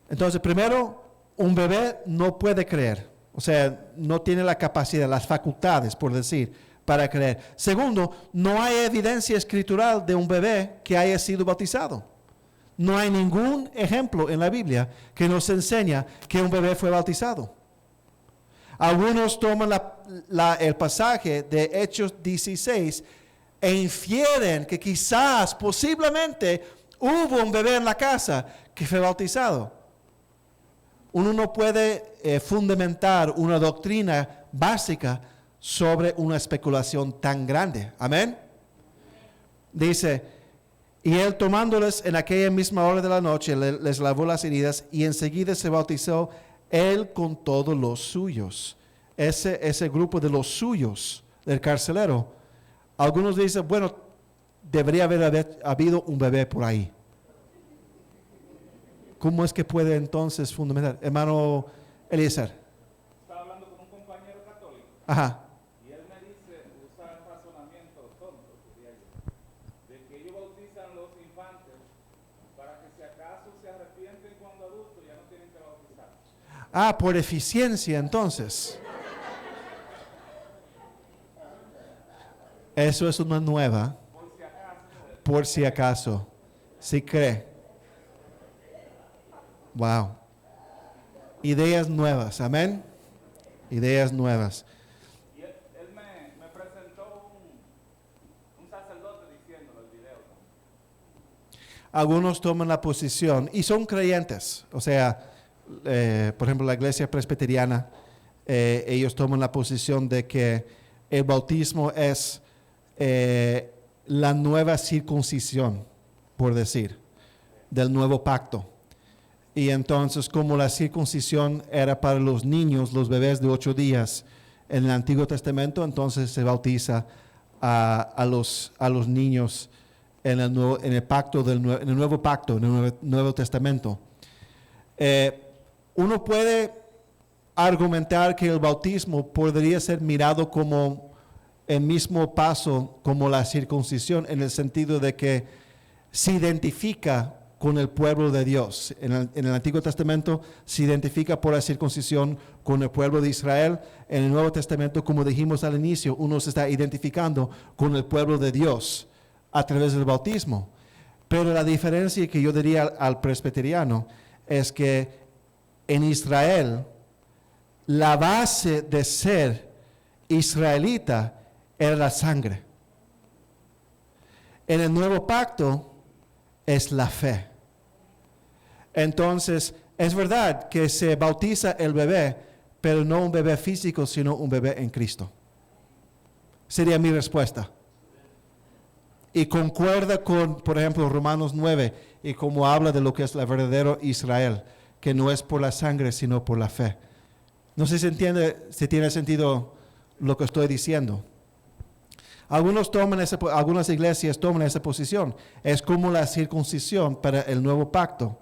Entonces, primero, un bebé no puede creer. O sea, no tiene la capacidad, las facultades, por decir, para creer. Segundo, no hay evidencia escritural de un bebé que haya sido bautizado. No hay ningún ejemplo en la Biblia que nos enseña que un bebé fue bautizado. Algunos toman el pasaje de Hechos 16 e infieren que quizás, posiblemente, hubo un bebé en la casa que fue bautizado. Uno no puede fundamentar una doctrina básica sobre una especulación tan grande. Amén. Dice: y él, tomándoles en aquella misma hora de la noche, les lavó las heridas y enseguida se bautizó él con todos los suyos. Ese grupo de los suyos, del carcelero. Algunos dicen: bueno, debería haber habido un bebé por ahí. ¿Cómo es que puede entonces fundamentar? Hermano Eliezer. Estaba hablando con un compañero católico. Ajá. Y él me dice, usa el razonamiento tonto, diría yo, de que ellos bautizan los infantes para que si acaso se arrepienten cuando adultos ya no tienen que bautizar. Ah, por eficiencia entonces. Eso es una nueva. Por si acaso. Si cree. Wow. Ideas nuevas. Amén. Ideas nuevas. Y él me presentó un sacerdote diciéndolo el video. Algunos toman la posición y son creyentes. O sea, por ejemplo, la iglesia presbiteriana, ellos toman la posición de que el bautismo es la nueva circuncisión, por decir, del nuevo pacto. Y entonces, como la circuncisión era para los niños, los bebés de 8 días, en el Antiguo Testamento, entonces se bautiza a los niños en el nuevo pacto, en el Nuevo Testamento. Uno puede argumentar que el bautismo podría ser mirado como el mismo paso como la circuncisión, en el sentido de que se identifica con el pueblo de Dios. En el Antiguo Testamento se identifica por la circuncisión con el pueblo de Israel. En el Nuevo Testamento, como dijimos al inicio, uno se está identificando con el pueblo de Dios a través del bautismo. Pero la diferencia que yo diría al presbiteriano es que en Israel, la base de ser israelita era la sangre. En el nuevo pacto es la fe. Entonces, es verdad que se bautiza el bebé, pero no un bebé físico, sino un bebé en Cristo. Sería mi respuesta. Y concuerda con, por ejemplo, Romanos 9, y como habla de lo que es el verdadero Israel, que no es por la sangre, sino por la fe. No sé si entiende, si tiene sentido lo que estoy diciendo. Algunas iglesias toman esa posición. Es como la circuncisión para el nuevo pacto.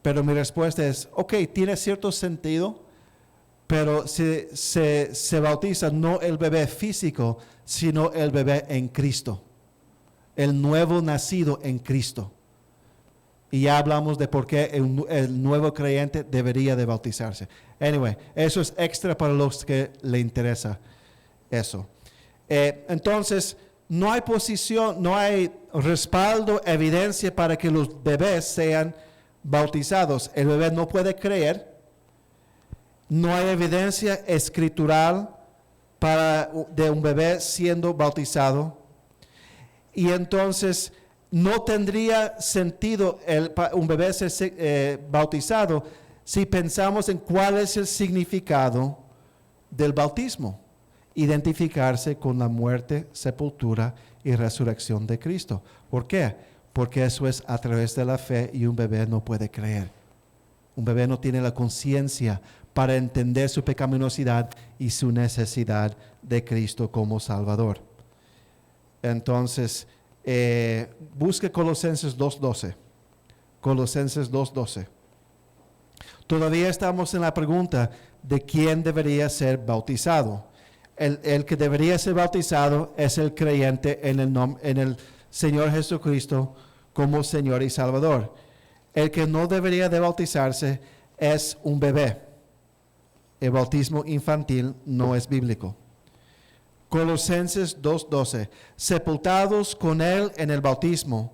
Pero mi respuesta es, ok, tiene cierto sentido, pero se bautiza no el bebé físico, sino el bebé en Cristo. El nuevo nacido en Cristo. Y ya hablamos de por qué el nuevo creyente debería de bautizarse. Anyway, eso es extra para los que le interesa eso. Entonces, no hay posición, no hay respaldo, evidencia para que los bebés sean bautizados. El bebé no puede creer. No hay evidencia escritural de un bebé siendo bautizado. Y entonces no tendría sentido un bebé ser bautizado si pensamos en cuál es el significado del bautismo. Identificarse con la muerte, sepultura y resurrección de Cristo. ¿Por qué? Porque eso es a través de la fe y un bebé no puede creer. Un bebé no tiene la conciencia para entender su pecaminosidad y su necesidad de Cristo como Salvador. Entonces, busque Colosenses 2:12. Colosenses 2:12. Todavía estamos en la pregunta de quién debería ser bautizado. El que debería ser bautizado es el creyente en el Señor Jesucristo como Señor y Salvador. El que no debería de bautizarse es un bebé. El bautismo infantil no es bíblico. Colosenses 2:12. Sepultados con Él en el bautismo,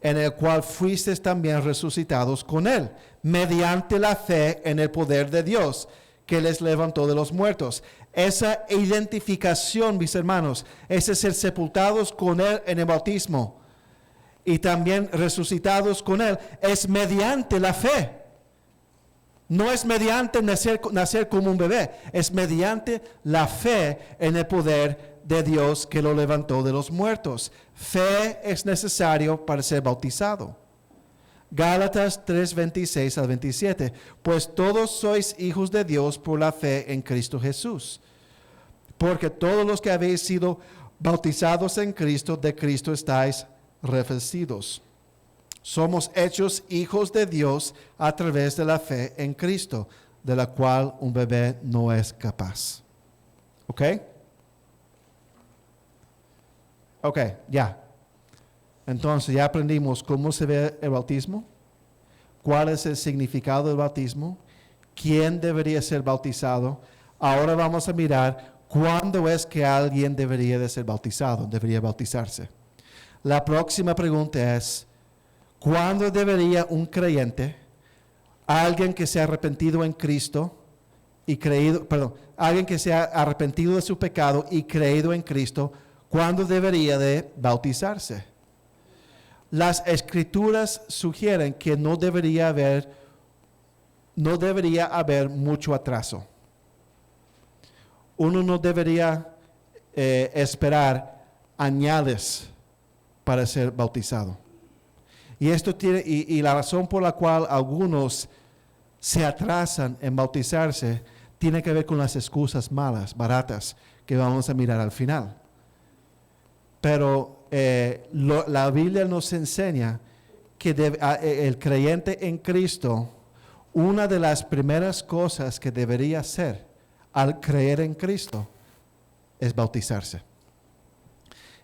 en el cual fuisteis también resucitados con Él, mediante la fe en el poder de Dios, que les levantó de los muertos. Esa identificación, mis hermanos, ese ser sepultados con Él en el bautismo y también resucitados con Él, es mediante la fe. No es mediante nacer como un bebé, es mediante la fe en el poder de Dios que lo levantó de los muertos. Fe es necesario para ser bautizado. Gálatas 3:26 al 27. Pues todos sois hijos de Dios por la fe en Cristo Jesús. Porque todos los que habéis sido bautizados en Cristo, de Cristo estáis revestidos. Somos hechos hijos de Dios a través de la fe en Cristo, de la cual un bebé no es capaz. ¿Ok? Ok, ya. Entonces ya aprendimos cómo se ve el bautismo, cuál es el significado del bautismo, quién debería ser bautizado. Ahora vamos a mirar cuándo es que alguien debería de ser bautizado, debería bautizarse. La próxima pregunta es, ¿cuándo debería un creyente, alguien que se ha arrepentido en Cristo alguien que se ha arrepentido de su pecado y creído en Cristo, cuándo debería de bautizarse? Las escrituras sugieren que no debería haber mucho atraso. Uno no debería esperar años para ser bautizado. Y esto y la razón por la cual algunos se atrasan en bautizarse tiene que ver con las excusas malas, baratas, que vamos a mirar al final. Pero la Biblia nos enseña que el creyente en Cristo, una de las primeras cosas que debería hacer al creer en Cristo es bautizarse.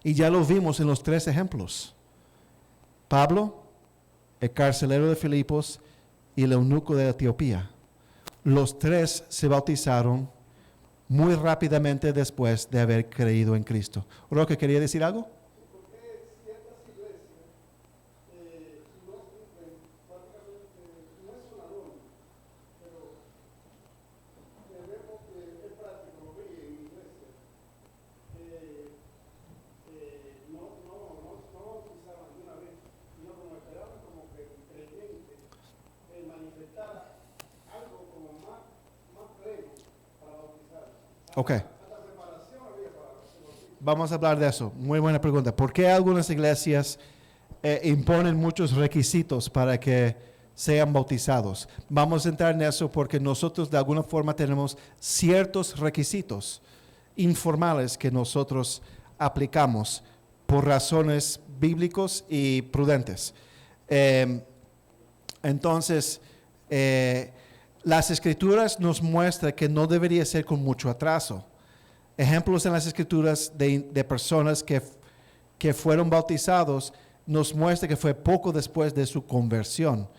Y ya lo vimos en los 3 ejemplos. Pablo, el carcelero de Filipos y el eunuco de Etiopía. Los 3 se bautizaron muy rápidamente después de haber creído en Cristo. Roque, ¿quería decir algo? Ok. Vamos a hablar de eso. Muy buena pregunta. ¿Por qué algunas iglesias imponen muchos requisitos para que sean bautizados? Vamos a entrar en eso porque nosotros de alguna forma tenemos ciertos requisitos informales que nosotros aplicamos por razones bíblicos y prudentes. Entonces, las Escrituras nos muestran que no debería ser con mucho atraso. Ejemplos en las Escrituras de personas que fueron bautizados nos muestra que fue poco después de su conversión.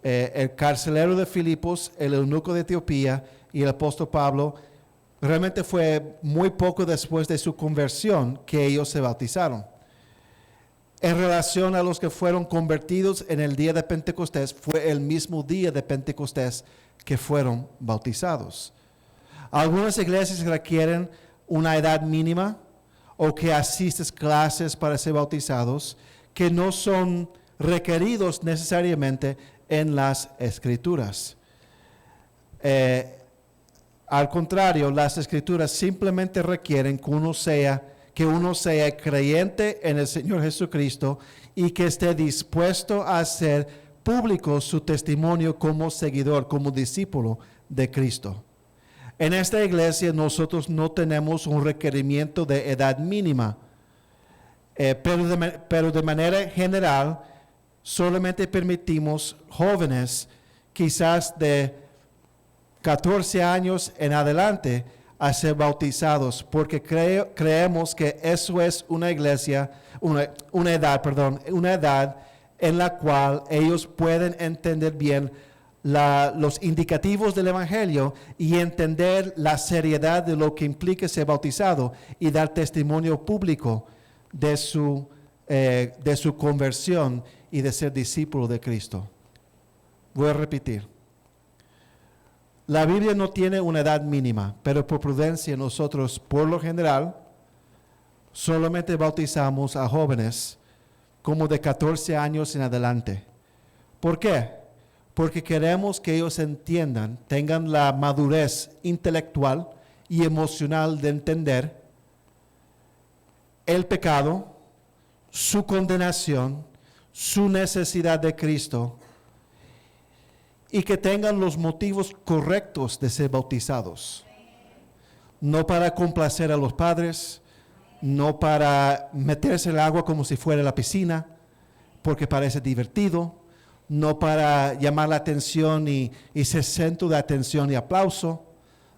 El carcelero de Filipos, el eunuco de Etiopía y el apóstol Pablo, realmente fue muy poco después de su conversión que ellos se bautizaron. En relación a los que fueron convertidos en el día de Pentecostés, fue el mismo día de Pentecostés que fueron bautizados. Algunas iglesias requieren una edad mínima o que asistes clases para ser bautizados que no son requeridos necesariamente en las Escrituras. Al contrario, las Escrituras simplemente requieren que uno sea creyente en el Señor Jesucristo y que esté dispuesto a hacer público su testimonio como seguidor, como discípulo de Cristo. En esta iglesia nosotros no tenemos un requerimiento de edad mínima, pero de manera general solamente permitimos jóvenes quizás de 14 años en adelante a ser bautizados, porque creemos que eso es una edad en la cual ellos pueden entender bien los indicativos del Evangelio y entender la seriedad de lo que implica ser bautizado y dar testimonio público de su conversión y de ser discípulo de Cristo. Voy a repetir. La Biblia no tiene una edad mínima, pero por prudencia nosotros, por lo general, solamente bautizamos a jóvenes como de 14 años en adelante. ¿Por qué? Porque queremos que ellos entiendan, tengan la madurez intelectual y emocional de entender el pecado, su condenación, su necesidad de Cristo, y que tengan los motivos correctos de ser bautizados. No para complacer a los padres, no para meterse en el agua como si fuera la piscina, porque parece divertido, no para llamar la atención y ser centro de atención y aplauso,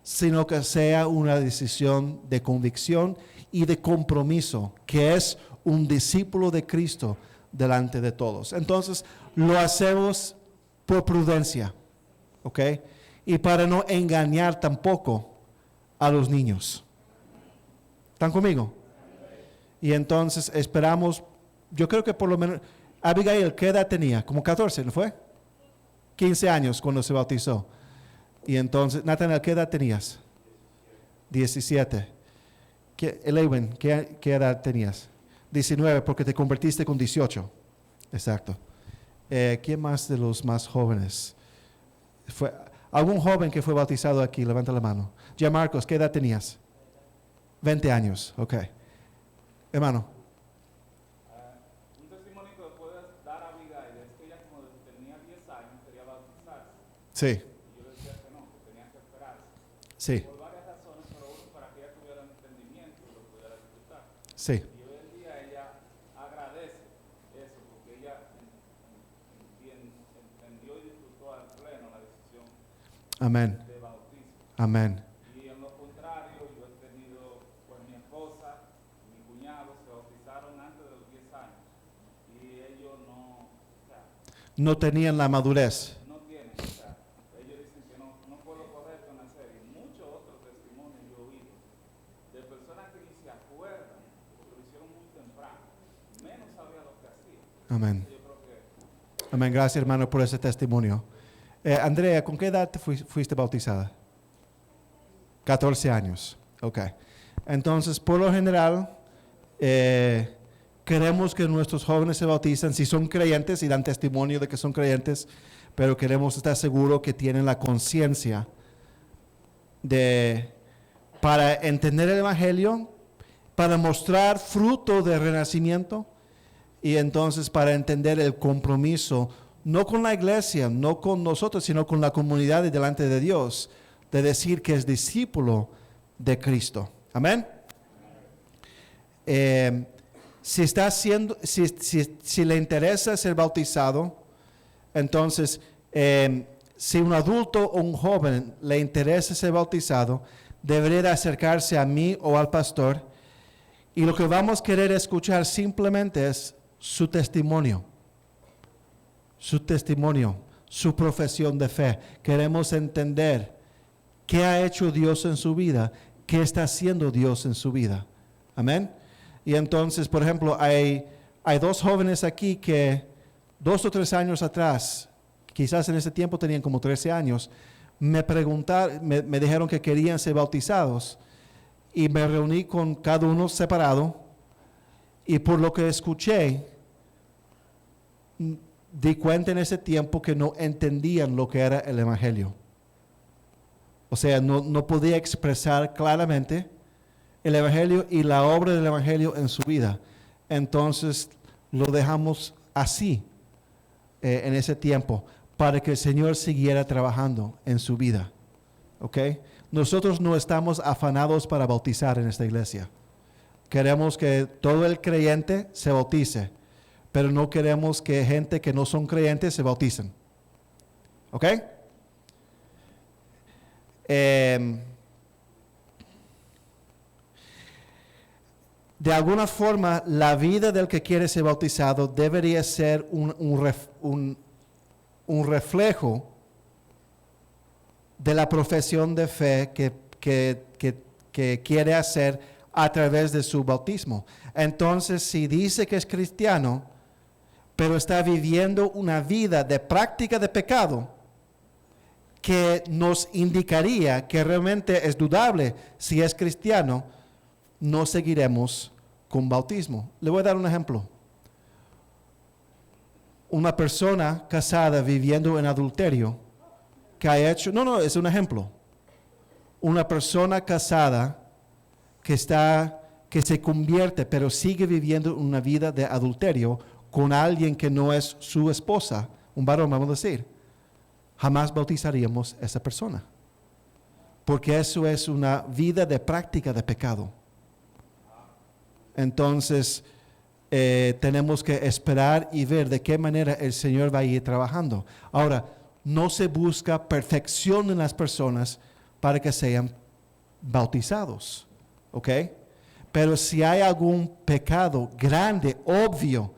sino que sea una decisión de convicción y de compromiso, que es un discípulo de Cristo delante de todos. Entonces, lo hacemos por prudencia, ¿ok? Y para no engañar tampoco a los niños. ¿Están conmigo? Y entonces esperamos, yo creo que por lo menos, Abigail, ¿qué edad tenía? Como 14, ¿no fue? 15 años cuando se bautizó. Y entonces, Nathaniel, ¿qué edad tenías? 17. Elwin, ¿qué edad tenías? 19, porque te convertiste con 18. Exacto. ¿Quién más de los más jóvenes? ¿Algún joven que fue bautizado aquí? Levanta la mano. Ya Marcos, ¿qué edad tenías? 20 años, ok. Hermano. Un testimonio que puedes dar a Abigail es que ella como tenía 10 años quería bautizarse. Sí. Y yo le decía que no, que tenía que esperarse. Sí, por varias razones, pero uno para que ella tuviera el entendimiento y lo pudiera disfrutar. sí. Y hoy en día ella agradece eso, porque ella entendió y disfrutó al pleno la decisión Amén. de bautismo. Amén. Y en lo contrario, yo he tenido, pues mi esposa y mi cuñado se bautizaron antes de los 10 años y ellos no, o sea, No tenían la madurez. no tienen, o sea, ellos dicen que no fue lo correcto nacer. Y muchos otros testimonios yo he oído de personas que ni se acuerdan, porque lo hicieron muy temprano, menos sabía lo que hacían. Amén. Yo creo que Amén. Gracias, hermano, por ese testimonio. Andrea, ¿con qué edad te fuiste bautizada? 14 años. Ok. Entonces, por lo general, queremos que nuestros jóvenes se bauticen si son creyentes y dan testimonio de que son creyentes, pero queremos estar seguros que tienen la conciencia para entender el Evangelio, para mostrar fruto de renacimiento y entonces para entender el compromiso, no con la iglesia, no con nosotros, sino con la comunidad y delante de Dios, de decir que es discípulo de Cristo. Amén. Si le interesa ser bautizado, entonces, si un adulto o un joven le interesa ser bautizado, debería acercarse a mí o al pastor, y lo que vamos a querer escuchar simplemente es su testimonio, su profesión de fe. Queremos entender qué ha hecho Dios en su vida, qué está haciendo Dios en su vida. Amén. Y entonces, por ejemplo, hay 2 jóvenes aquí que 2 o 3 años atrás, quizás en ese tiempo tenían como 13 años, me dijeron que querían ser bautizados y me reuní con cada uno separado y por lo que escuché, di cuenta en ese tiempo que no entendían lo que era el Evangelio. O sea, no podía expresar claramente el Evangelio y la obra del Evangelio en su vida. Entonces lo dejamos así en ese tiempo para que el Señor siguiera trabajando en su vida. ¿Ok? Nosotros no estamos afanados para bautizar en esta iglesia. Queremos que todo el creyente se bautice, pero no queremos que gente que no son creyentes se bauticen. ¿Ok? De alguna forma, la vida del que quiere ser bautizado debería ser un reflejo de la profesión de fe que quiere hacer a través de su bautismo. Entonces, si dice que es cristiano, pero está viviendo una vida de práctica de pecado, que nos indicaría que realmente es dudable si es cristiano, no seguiremos con bautismo. Le voy a dar un ejemplo. Una persona casada viviendo en adulterio que ha hecho, es un ejemplo. Una persona casada que se convierte pero sigue viviendo una vida de adulterio con alguien que no es su esposa, un varón, vamos a decir, jamás bautizaríamos a esa persona. Porque eso es una vida de práctica de pecado. Entonces, tenemos que esperar y ver de qué manera el Señor va a ir trabajando. Ahora, no se busca perfección en las personas para que sean bautizados, ¿ok? Pero si hay algún pecado grande, obvio,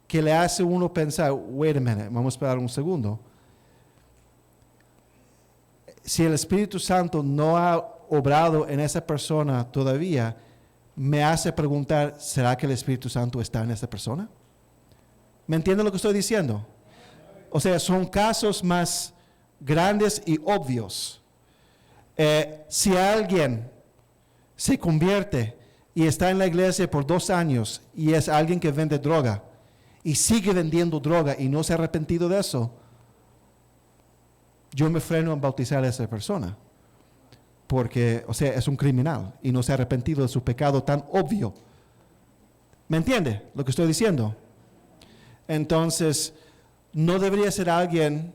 que le hace uno pensar, wait a minute, vamos a esperar un segundo. Si el Espíritu Santo no ha obrado en esa persona todavía, me hace preguntar, ¿será que el Espíritu Santo está en esa persona? ¿Me entienden lo que estoy diciendo? O sea, son casos más grandes y obvios. Si alguien se convierte y está en la iglesia por 2 años y es alguien que vende droga y sigue vendiendo droga y no se ha arrepentido de eso, yo me freno en bautizar a esa persona. Porque, o sea, es un criminal y no se ha arrepentido de su pecado tan obvio. ¿Me entiende lo que estoy diciendo? Entonces, no debería ser alguien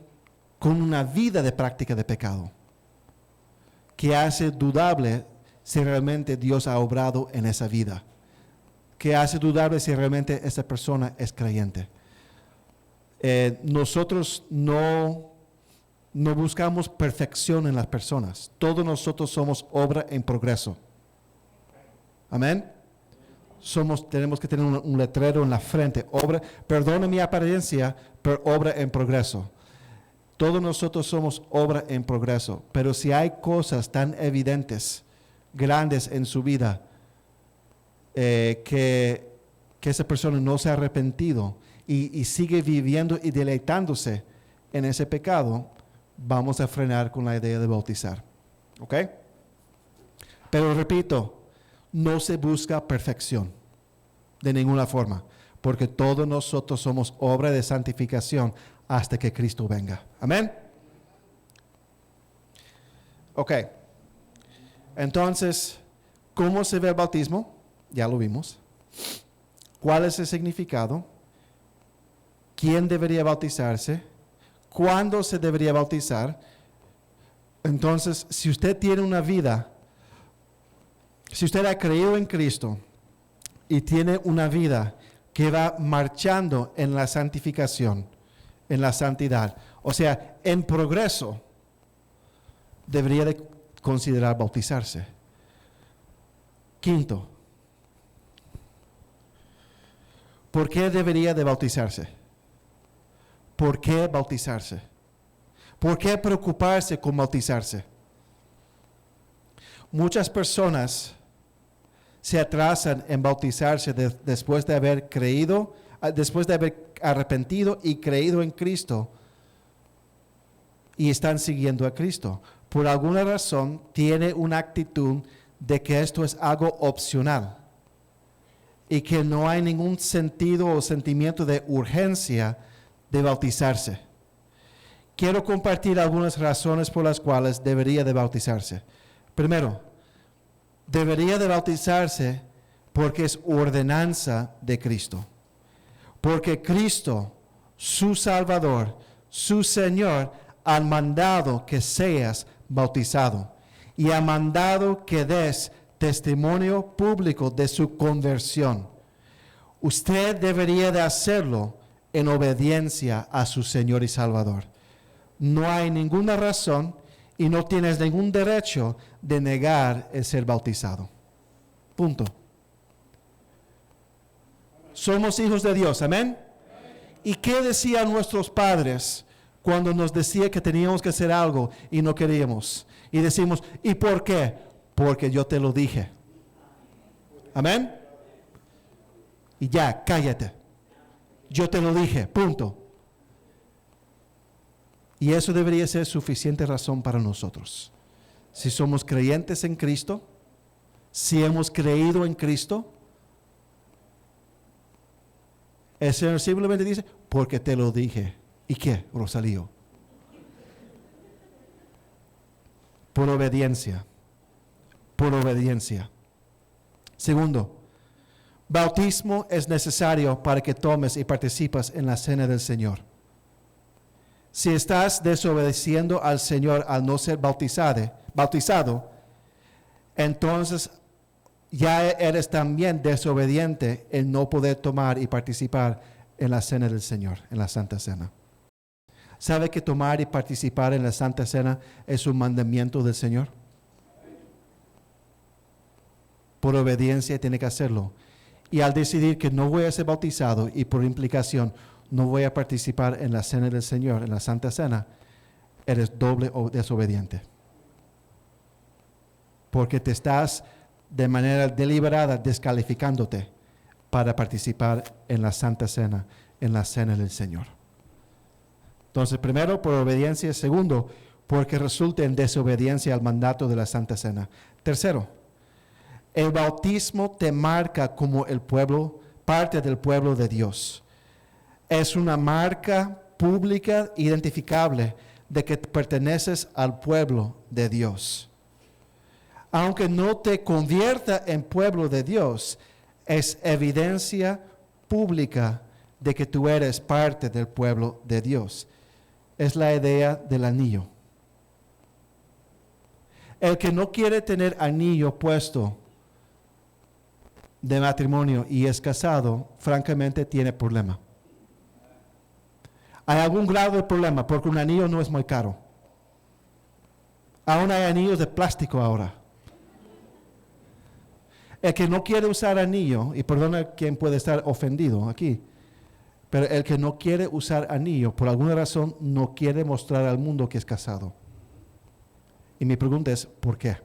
con una vida de práctica de pecado. que hace dudable si realmente Dios ha obrado en esa vida, que hace dudable si realmente esa persona es creyente. Nosotros no buscamos perfección en las personas. Todos nosotros somos obra en progreso. Amén. Tenemos que tener un letrero en la frente. Perdone mi apariencia, pero obra en progreso. Todos nosotros somos obra en progreso. Pero si hay cosas tan evidentes, grandes en su vida, que esa persona no se ha arrepentido y sigue viviendo y deleitándose en ese pecado, vamos a frenar con la idea de bautizar. ¿Ok? Pero repito, no se busca perfección de ninguna forma, porque todos nosotros somos obra de santificación hasta que Cristo venga. Amén. Ok. Entonces, ¿cómo se ve el bautismo? Ya lo vimos. ¿Cuál es el significado? ¿Quién debería bautizarse? ¿Cuándo se debería bautizar? Entonces, si usted tiene una vida, si usted ha creído en Cristo y tiene una vida que va marchando en la santificación, en la santidad, o sea, en progreso, debería de considerar bautizarse. Quinto, ¿por qué debería de bautizarse? ¿Por qué bautizarse? ¿Por qué preocuparse con bautizarse? Muchas personas se atrasan en bautizarse después de haber creído, después de haber arrepentido y creído en Cristo, y están siguiendo a Cristo. Por alguna razón tiene una actitud de que esto es algo opcional y que no hay ningún sentido o sentimiento de urgencia de bautizarse. Quiero compartir algunas razones por las cuales debería de bautizarse. Primero, debería de bautizarse porque es ordenanza de Cristo. Porque Cristo, su Salvador, su Señor, ha mandado que seas bautizado y ha mandado que des testimonio público de su conversión. Usted debería de hacerlo en obediencia a su Señor y Salvador. No hay ninguna razón y no tienes ningún derecho de negar el ser bautizado. Punto. Somos hijos de Dios, amén. ¿Y qué decían nuestros padres cuando nos decía que teníamos que hacer algo y no queríamos? Y decimos, ¿y por qué? Porque yo te lo dije. Amén. Y ya, cállate. Yo te lo dije, punto. Y eso debería ser suficiente razón para nosotros. Si somos creyentes en Cristo, si hemos creído en Cristo, el Señor simplemente dice, porque te lo dije. ¿Y qué, Rosalío? Por obediencia. Por obediencia. Segundo, bautismo es necesario para que tomes y participes en la cena del Señor. Si estás desobedeciendo al Señor al no ser bautizado, entonces ya eres también desobediente en no poder tomar y participar en la cena del Señor, en la Santa Cena. ¿Sabe que tomar y participar en la Santa Cena es un mandamiento del Señor? Por obediencia tiene que hacerlo. Y al decidir que no voy a ser bautizado y por implicación no voy a participar en la cena del Señor, en la Santa Cena, eres doble o desobediente. Porque te estás de manera deliberada descalificándote para participar en la Santa Cena, en la cena del Señor. Entonces, primero, por obediencia. Segundo, porque resulta en desobediencia al mandato de la Santa Cena. Tercero, el bautismo te marca como el pueblo, parte del pueblo de Dios. Es una marca pública identificable de que perteneces al pueblo de Dios. Aunque no te convierta en pueblo de Dios, es evidencia pública de que tú eres parte del pueblo de Dios. Es la idea del anillo. El que no quiere tener anillo puesto de matrimonio y es casado, francamente tiene problema. Hay algún grado de problema porque un anillo no es muy caro. Aún hay anillos de plástico ahora. El que no quiere usar anillo, y perdona quien puede estar ofendido aquí, pero el que no quiere usar anillo, por alguna razón, no quiere mostrar al mundo que es casado. Y mi pregunta es, ¿por qué?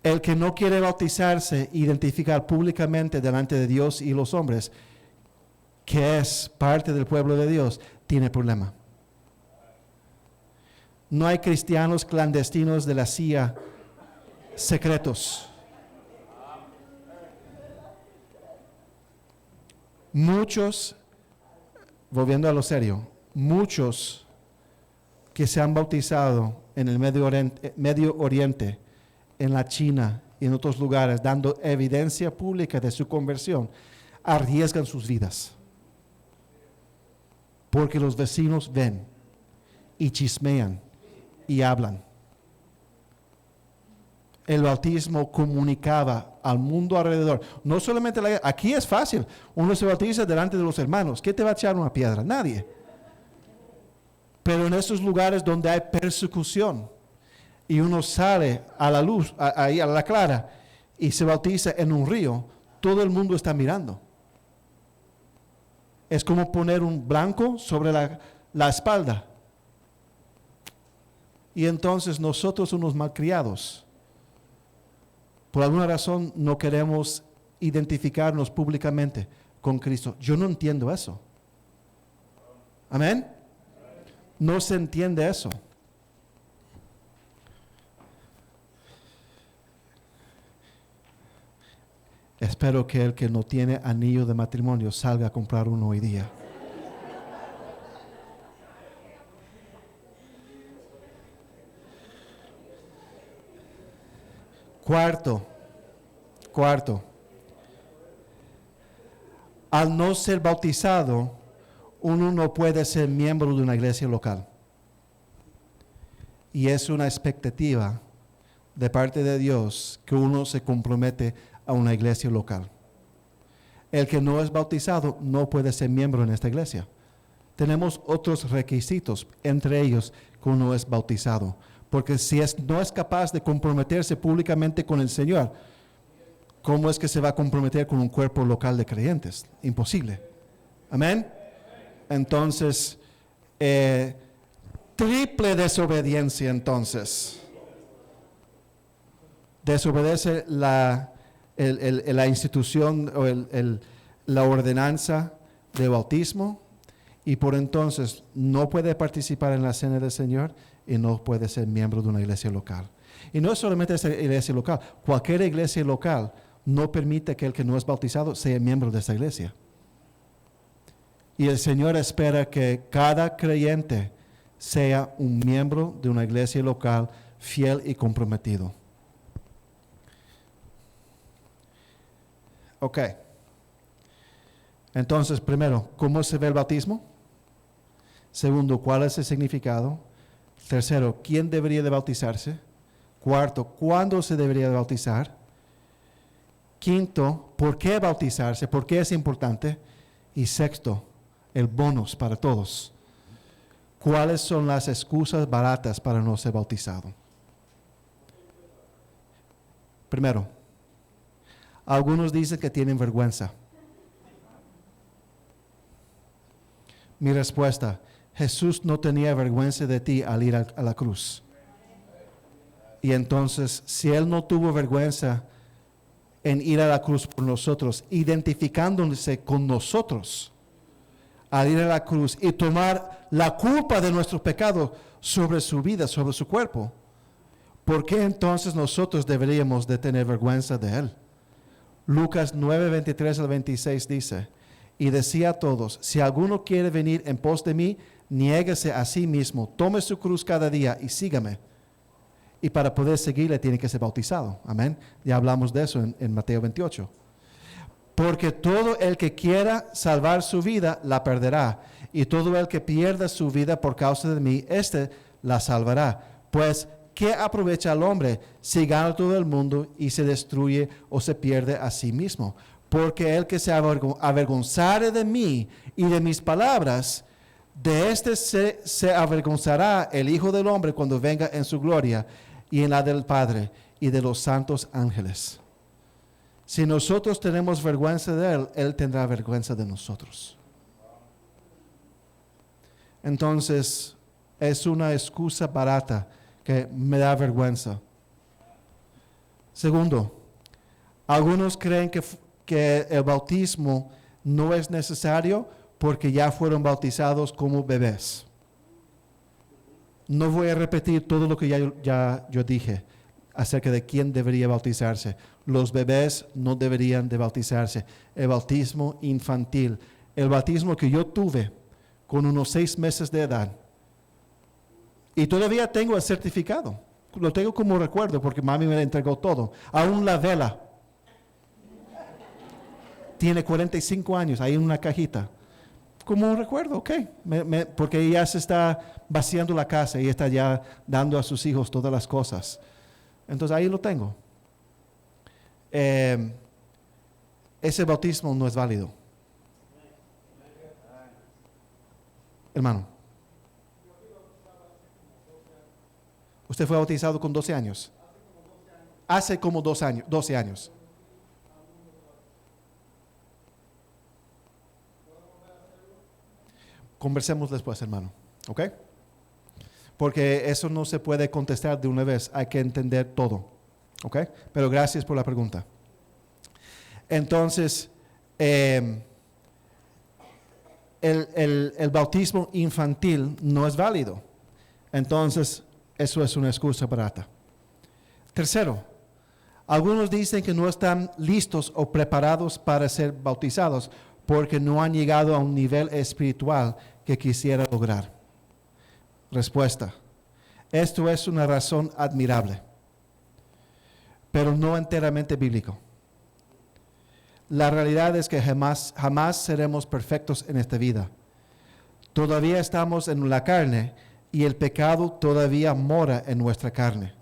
El que no quiere bautizarse, identificar públicamente delante de Dios y los hombres, que es parte del pueblo de Dios, tiene problema. No hay cristianos clandestinos de la CIA secretos. Muchos, volviendo a lo serio, muchos que se han bautizado en el Medio Oriente, en la China y en otros lugares, dando evidencia pública de su conversión, arriesgan sus vidas. Porque los vecinos ven y chismean y hablan. El bautismo comunicaba al mundo alrededor. No solamente aquí es fácil. Uno se bautiza delante de los hermanos. ¿Qué te va a echar una piedra? Nadie. Pero en esos lugares donde hay persecución y uno sale a la luz, ahí a la clara, y se bautiza en un río, todo el mundo está mirando. Es como poner un blanco sobre la espalda. Y entonces nosotros, unos malcriados, por alguna razón no queremos identificarnos públicamente con Cristo. Yo no entiendo eso. ¿Amén? No se entiende eso. Espero que el que no tiene anillo de matrimonio salga a comprar uno hoy día. Cuarto, al no ser bautizado, uno no puede ser miembro de una iglesia local. Y es una expectativa de parte de Dios que uno se compromete a una iglesia local. El que no es bautizado no puede ser miembro en esta iglesia. Tenemos otros requisitos, entre ellos que uno es bautizado. Porque si no es capaz de comprometerse públicamente con el Señor, ¿cómo es que se va a comprometer con un cuerpo local de creyentes? Imposible. Amén. Entonces, triple desobediencia entonces. Desobedece la institución o la ordenanza de bautismo y por entonces no puede participar en la cena del Señor y no puede ser miembro de una iglesia local. Y no es solamente esta iglesia local, cualquier iglesia local no permite que el que no es bautizado sea miembro de esta iglesia. Y el Señor espera que cada creyente sea un miembro de una iglesia local fiel y comprometido. Ok. Entonces, primero, ¿cómo se ve el bautismo? Segundo, ¿cuál es el significado? Tercero, ¿quién debería de bautizarse? Cuarto, ¿cuándo se debería de bautizar? Quinto, ¿por qué bautizarse? ¿Por qué es importante? Y sexto, el bonus para todos. ¿Cuáles son las excusas baratas para no ser bautizado? Primero, algunos dicen que tienen vergüenza. Mi respuesta, Jesús no tenía vergüenza de ti al ir a la cruz. Y entonces, si Él no tuvo vergüenza en ir a la cruz por nosotros, identificándose con nosotros, al ir a la cruz y tomar la culpa de nuestros pecados sobre su vida, sobre su cuerpo, ¿por qué entonces nosotros deberíamos de tener vergüenza de Él? Lucas 9, 23 al 26 dice, y decía a todos, si alguno quiere venir en pos de mí, niéguese a sí mismo, tome su cruz cada día y sígame. Y para poder seguirle tiene que ser bautizado. Amén. Ya hablamos de eso en Mateo 28. Porque todo el que quiera salvar su vida, la perderá. Y todo el que pierda su vida por causa de mí, este la salvará. Pues, ¿qué aprovecha al hombre si gana todo el mundo y se destruye o se pierde a sí mismo? Porque el que se avergonzare de mí y de mis palabras, de este se avergonzará el Hijo del Hombre cuando venga en su gloria y en la del Padre y de los santos ángeles. Si nosotros tenemos vergüenza de Él, Él tendrá vergüenza de nosotros. Entonces, es una excusa barata que me da vergüenza. Segundo, algunos creen que el bautismo no es necesario porque ya fueron bautizados como bebés. No voy a repetir todo lo que yo dije acerca de quién debería bautizarse. Los bebés no deberían de bautizarse. El bautismo infantil, el bautismo que yo tuve con unos 6 meses de edad. Y todavía tengo el certificado. Lo tengo como recuerdo porque mami me entregó todo. Aún la vela. Tiene 45 años, ahí en una cajita. Como un recuerdo, ok. Porque ella se está vaciando la casa y está ya dando a sus hijos todas las cosas. Entonces ahí lo tengo. Ese bautismo no es válido. Hermano. ¿Usted fue bautizado con 12 años? Hace como 12 años. Conversemos después, hermano. ¿Ok? Porque eso no se puede contestar de una vez. Hay que entender todo. ¿Ok? Pero gracias por la pregunta. Entonces, el bautismo infantil no es válido. Entonces, eso es una excusa barata. Tercero, algunos dicen que no están listos o preparados para ser bautizados porque no han llegado a un nivel espiritual que quisiera lograr. Respuesta: esto es una razón admirable, pero no enteramente bíblico. La realidad es que jamás seremos perfectos en esta vida. Todavía estamos en la carne y el pecado todavía mora en nuestra carne.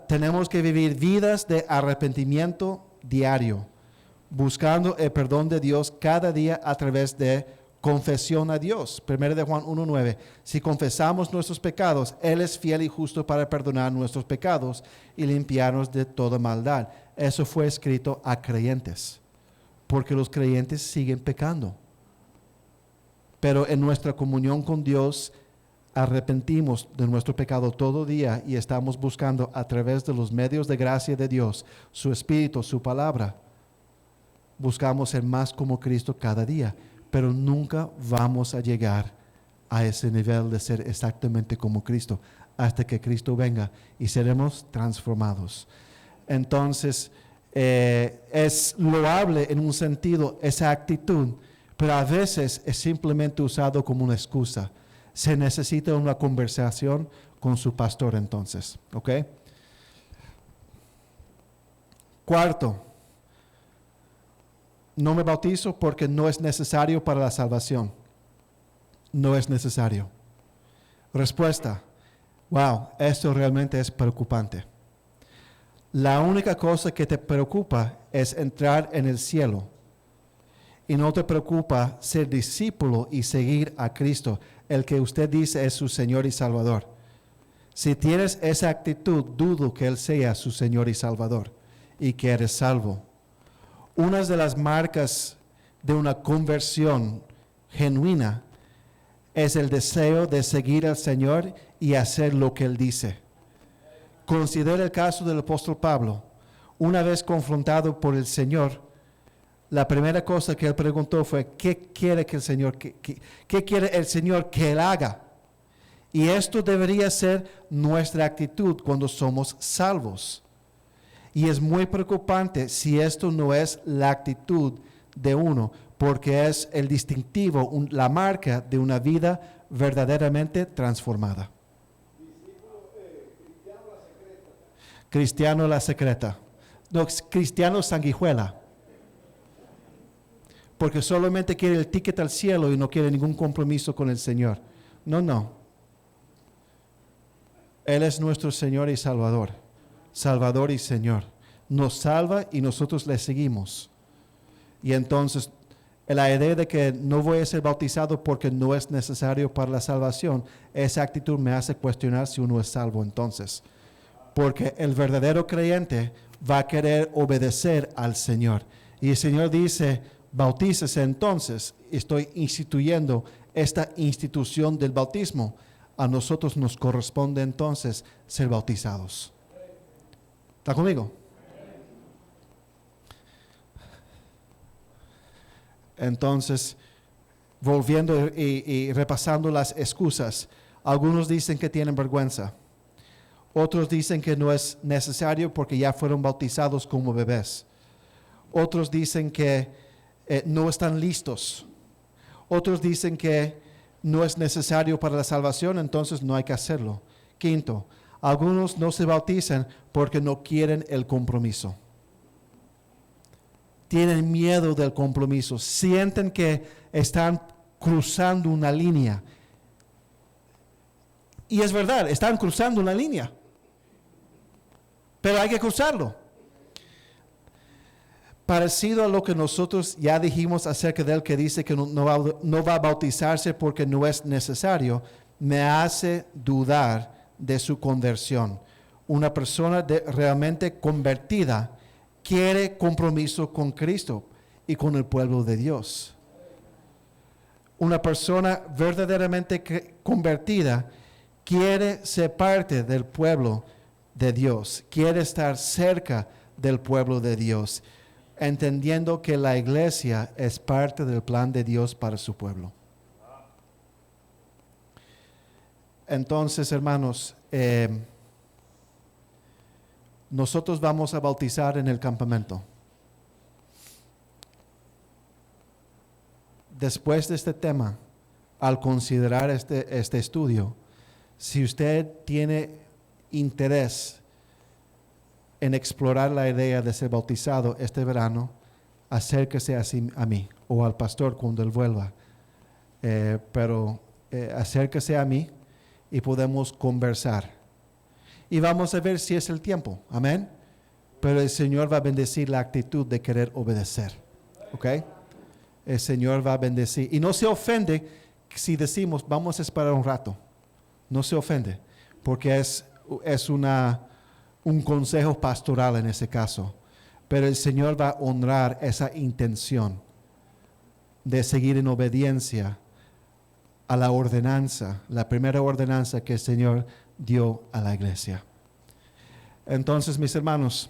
Tenemos que vivir vidas de arrepentimiento diario, buscando el perdón de Dios cada día a través de confesión a Dios. 1 de Juan 1:9. Si confesamos nuestros pecados, Él es fiel y justo para perdonar nuestros pecados y limpiarnos de toda maldad. Eso fue escrito a creyentes, porque los creyentes siguen pecando. Pero en nuestra comunión con Dios arrepentimos de nuestro pecado todo día y estamos buscando a través de los medios de gracia de Dios, su Espíritu, su palabra. Buscamos ser más como Cristo cada día, pero nunca vamos a llegar a ese nivel de ser exactamente como Cristo hasta que Cristo venga y seremos transformados. Entonces, es loable en un sentido esa actitud, pero a veces es simplemente usado como una excusa. Se necesita una conversación con su pastor entonces, ¿ok? Cuarto, no me bautizo porque no es necesario para la salvación. No es necesario. Respuesta: wow, esto realmente es preocupante. La única cosa que te preocupa es entrar en el cielo. Y no te preocupa ser discípulo y seguir a Cristo, el que usted dice es su Señor y Salvador. Si tienes esa actitud, dudo que Él sea su Señor y Salvador y que eres salvo. Una de las marcas de una conversión genuina es el deseo de seguir al Señor y hacer lo que Él dice. Considera el caso del apóstol Pablo. Una vez confrontado por el Señor, la primera cosa que él preguntó fue: ¿qué quiere que el Señor, qué quiere el Señor que Él haga? Y esto debería ser nuestra actitud cuando somos salvos. Y es muy preocupante si esto no es la actitud de uno, porque es el distintivo, la marca de una vida verdaderamente transformada. Cristiano la secreta. No, cristiano sanguijuela. Porque solamente quiere el ticket al cielo y no quiere ningún compromiso con el Señor. No, no. Él es nuestro Señor y Salvador. Salvador y Señor. Nos salva y nosotros le seguimos. Y entonces, la idea de que no voy a ser bautizado porque no es necesario para la salvación, esa actitud me hace cuestionar si uno es salvo entonces. Porque el verdadero creyente va a querer obedecer al Señor. Y el Señor dice, bautícese entonces. Estoy instituyendo esta institución del bautismo. A nosotros nos corresponde entonces ser bautizados. ¿Está conmigo? Entonces, volviendo y repasando las excusas, algunos dicen que tienen vergüenza. Otros dicen que no es necesario porque ya fueron bautizados como bebés. Otros dicen que no están listos. Otros dicen que no es necesario para la salvación, entonces no hay que hacerlo. Quinto, algunos no se bautizan porque no quieren el compromiso. Tienen miedo del compromiso. Sienten que están cruzando una línea. Y es verdad, están cruzando una línea. Pero hay que cruzarlo. Parecido a lo que nosotros ya dijimos acerca de él, que dice que no va a bautizarse porque no es necesario, me hace dudar de su conversión. Una persona realmente convertida quiere compromiso con Cristo y con el pueblo de Dios. Una persona verdaderamente convertida quiere ser parte del pueblo de Dios, quiere estar cerca del pueblo de Dios, entendiendo que la iglesia es parte del plan de Dios para su pueblo. Entonces, hermanos, nosotros vamos a bautizar en el campamento. Después de este tema, al considerar este estudio, si usted tiene interés en explorar la idea de ser bautizado este verano, acérquese a mí o al pastor cuando él vuelva. Pero acérquese a mí y podemos conversar. Y vamos a ver si es el tiempo. Amén. Pero el Señor va a bendecir la actitud de querer obedecer. ¿Ok? El Señor va a bendecir. Y no se ofende si decimos, vamos a esperar un rato. No se ofende. Porque es un consejo pastoral en ese caso. Pero el Señor va a honrar esa intención de seguir en obediencia a la ordenanza, la primera ordenanza que el Señor dio a la iglesia. Entonces, mis hermanos,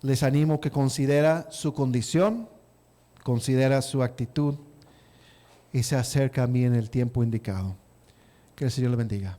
les animo que considera su condición, considera su actitud y se acerca a mí en el tiempo indicado. Que el Señor le bendiga.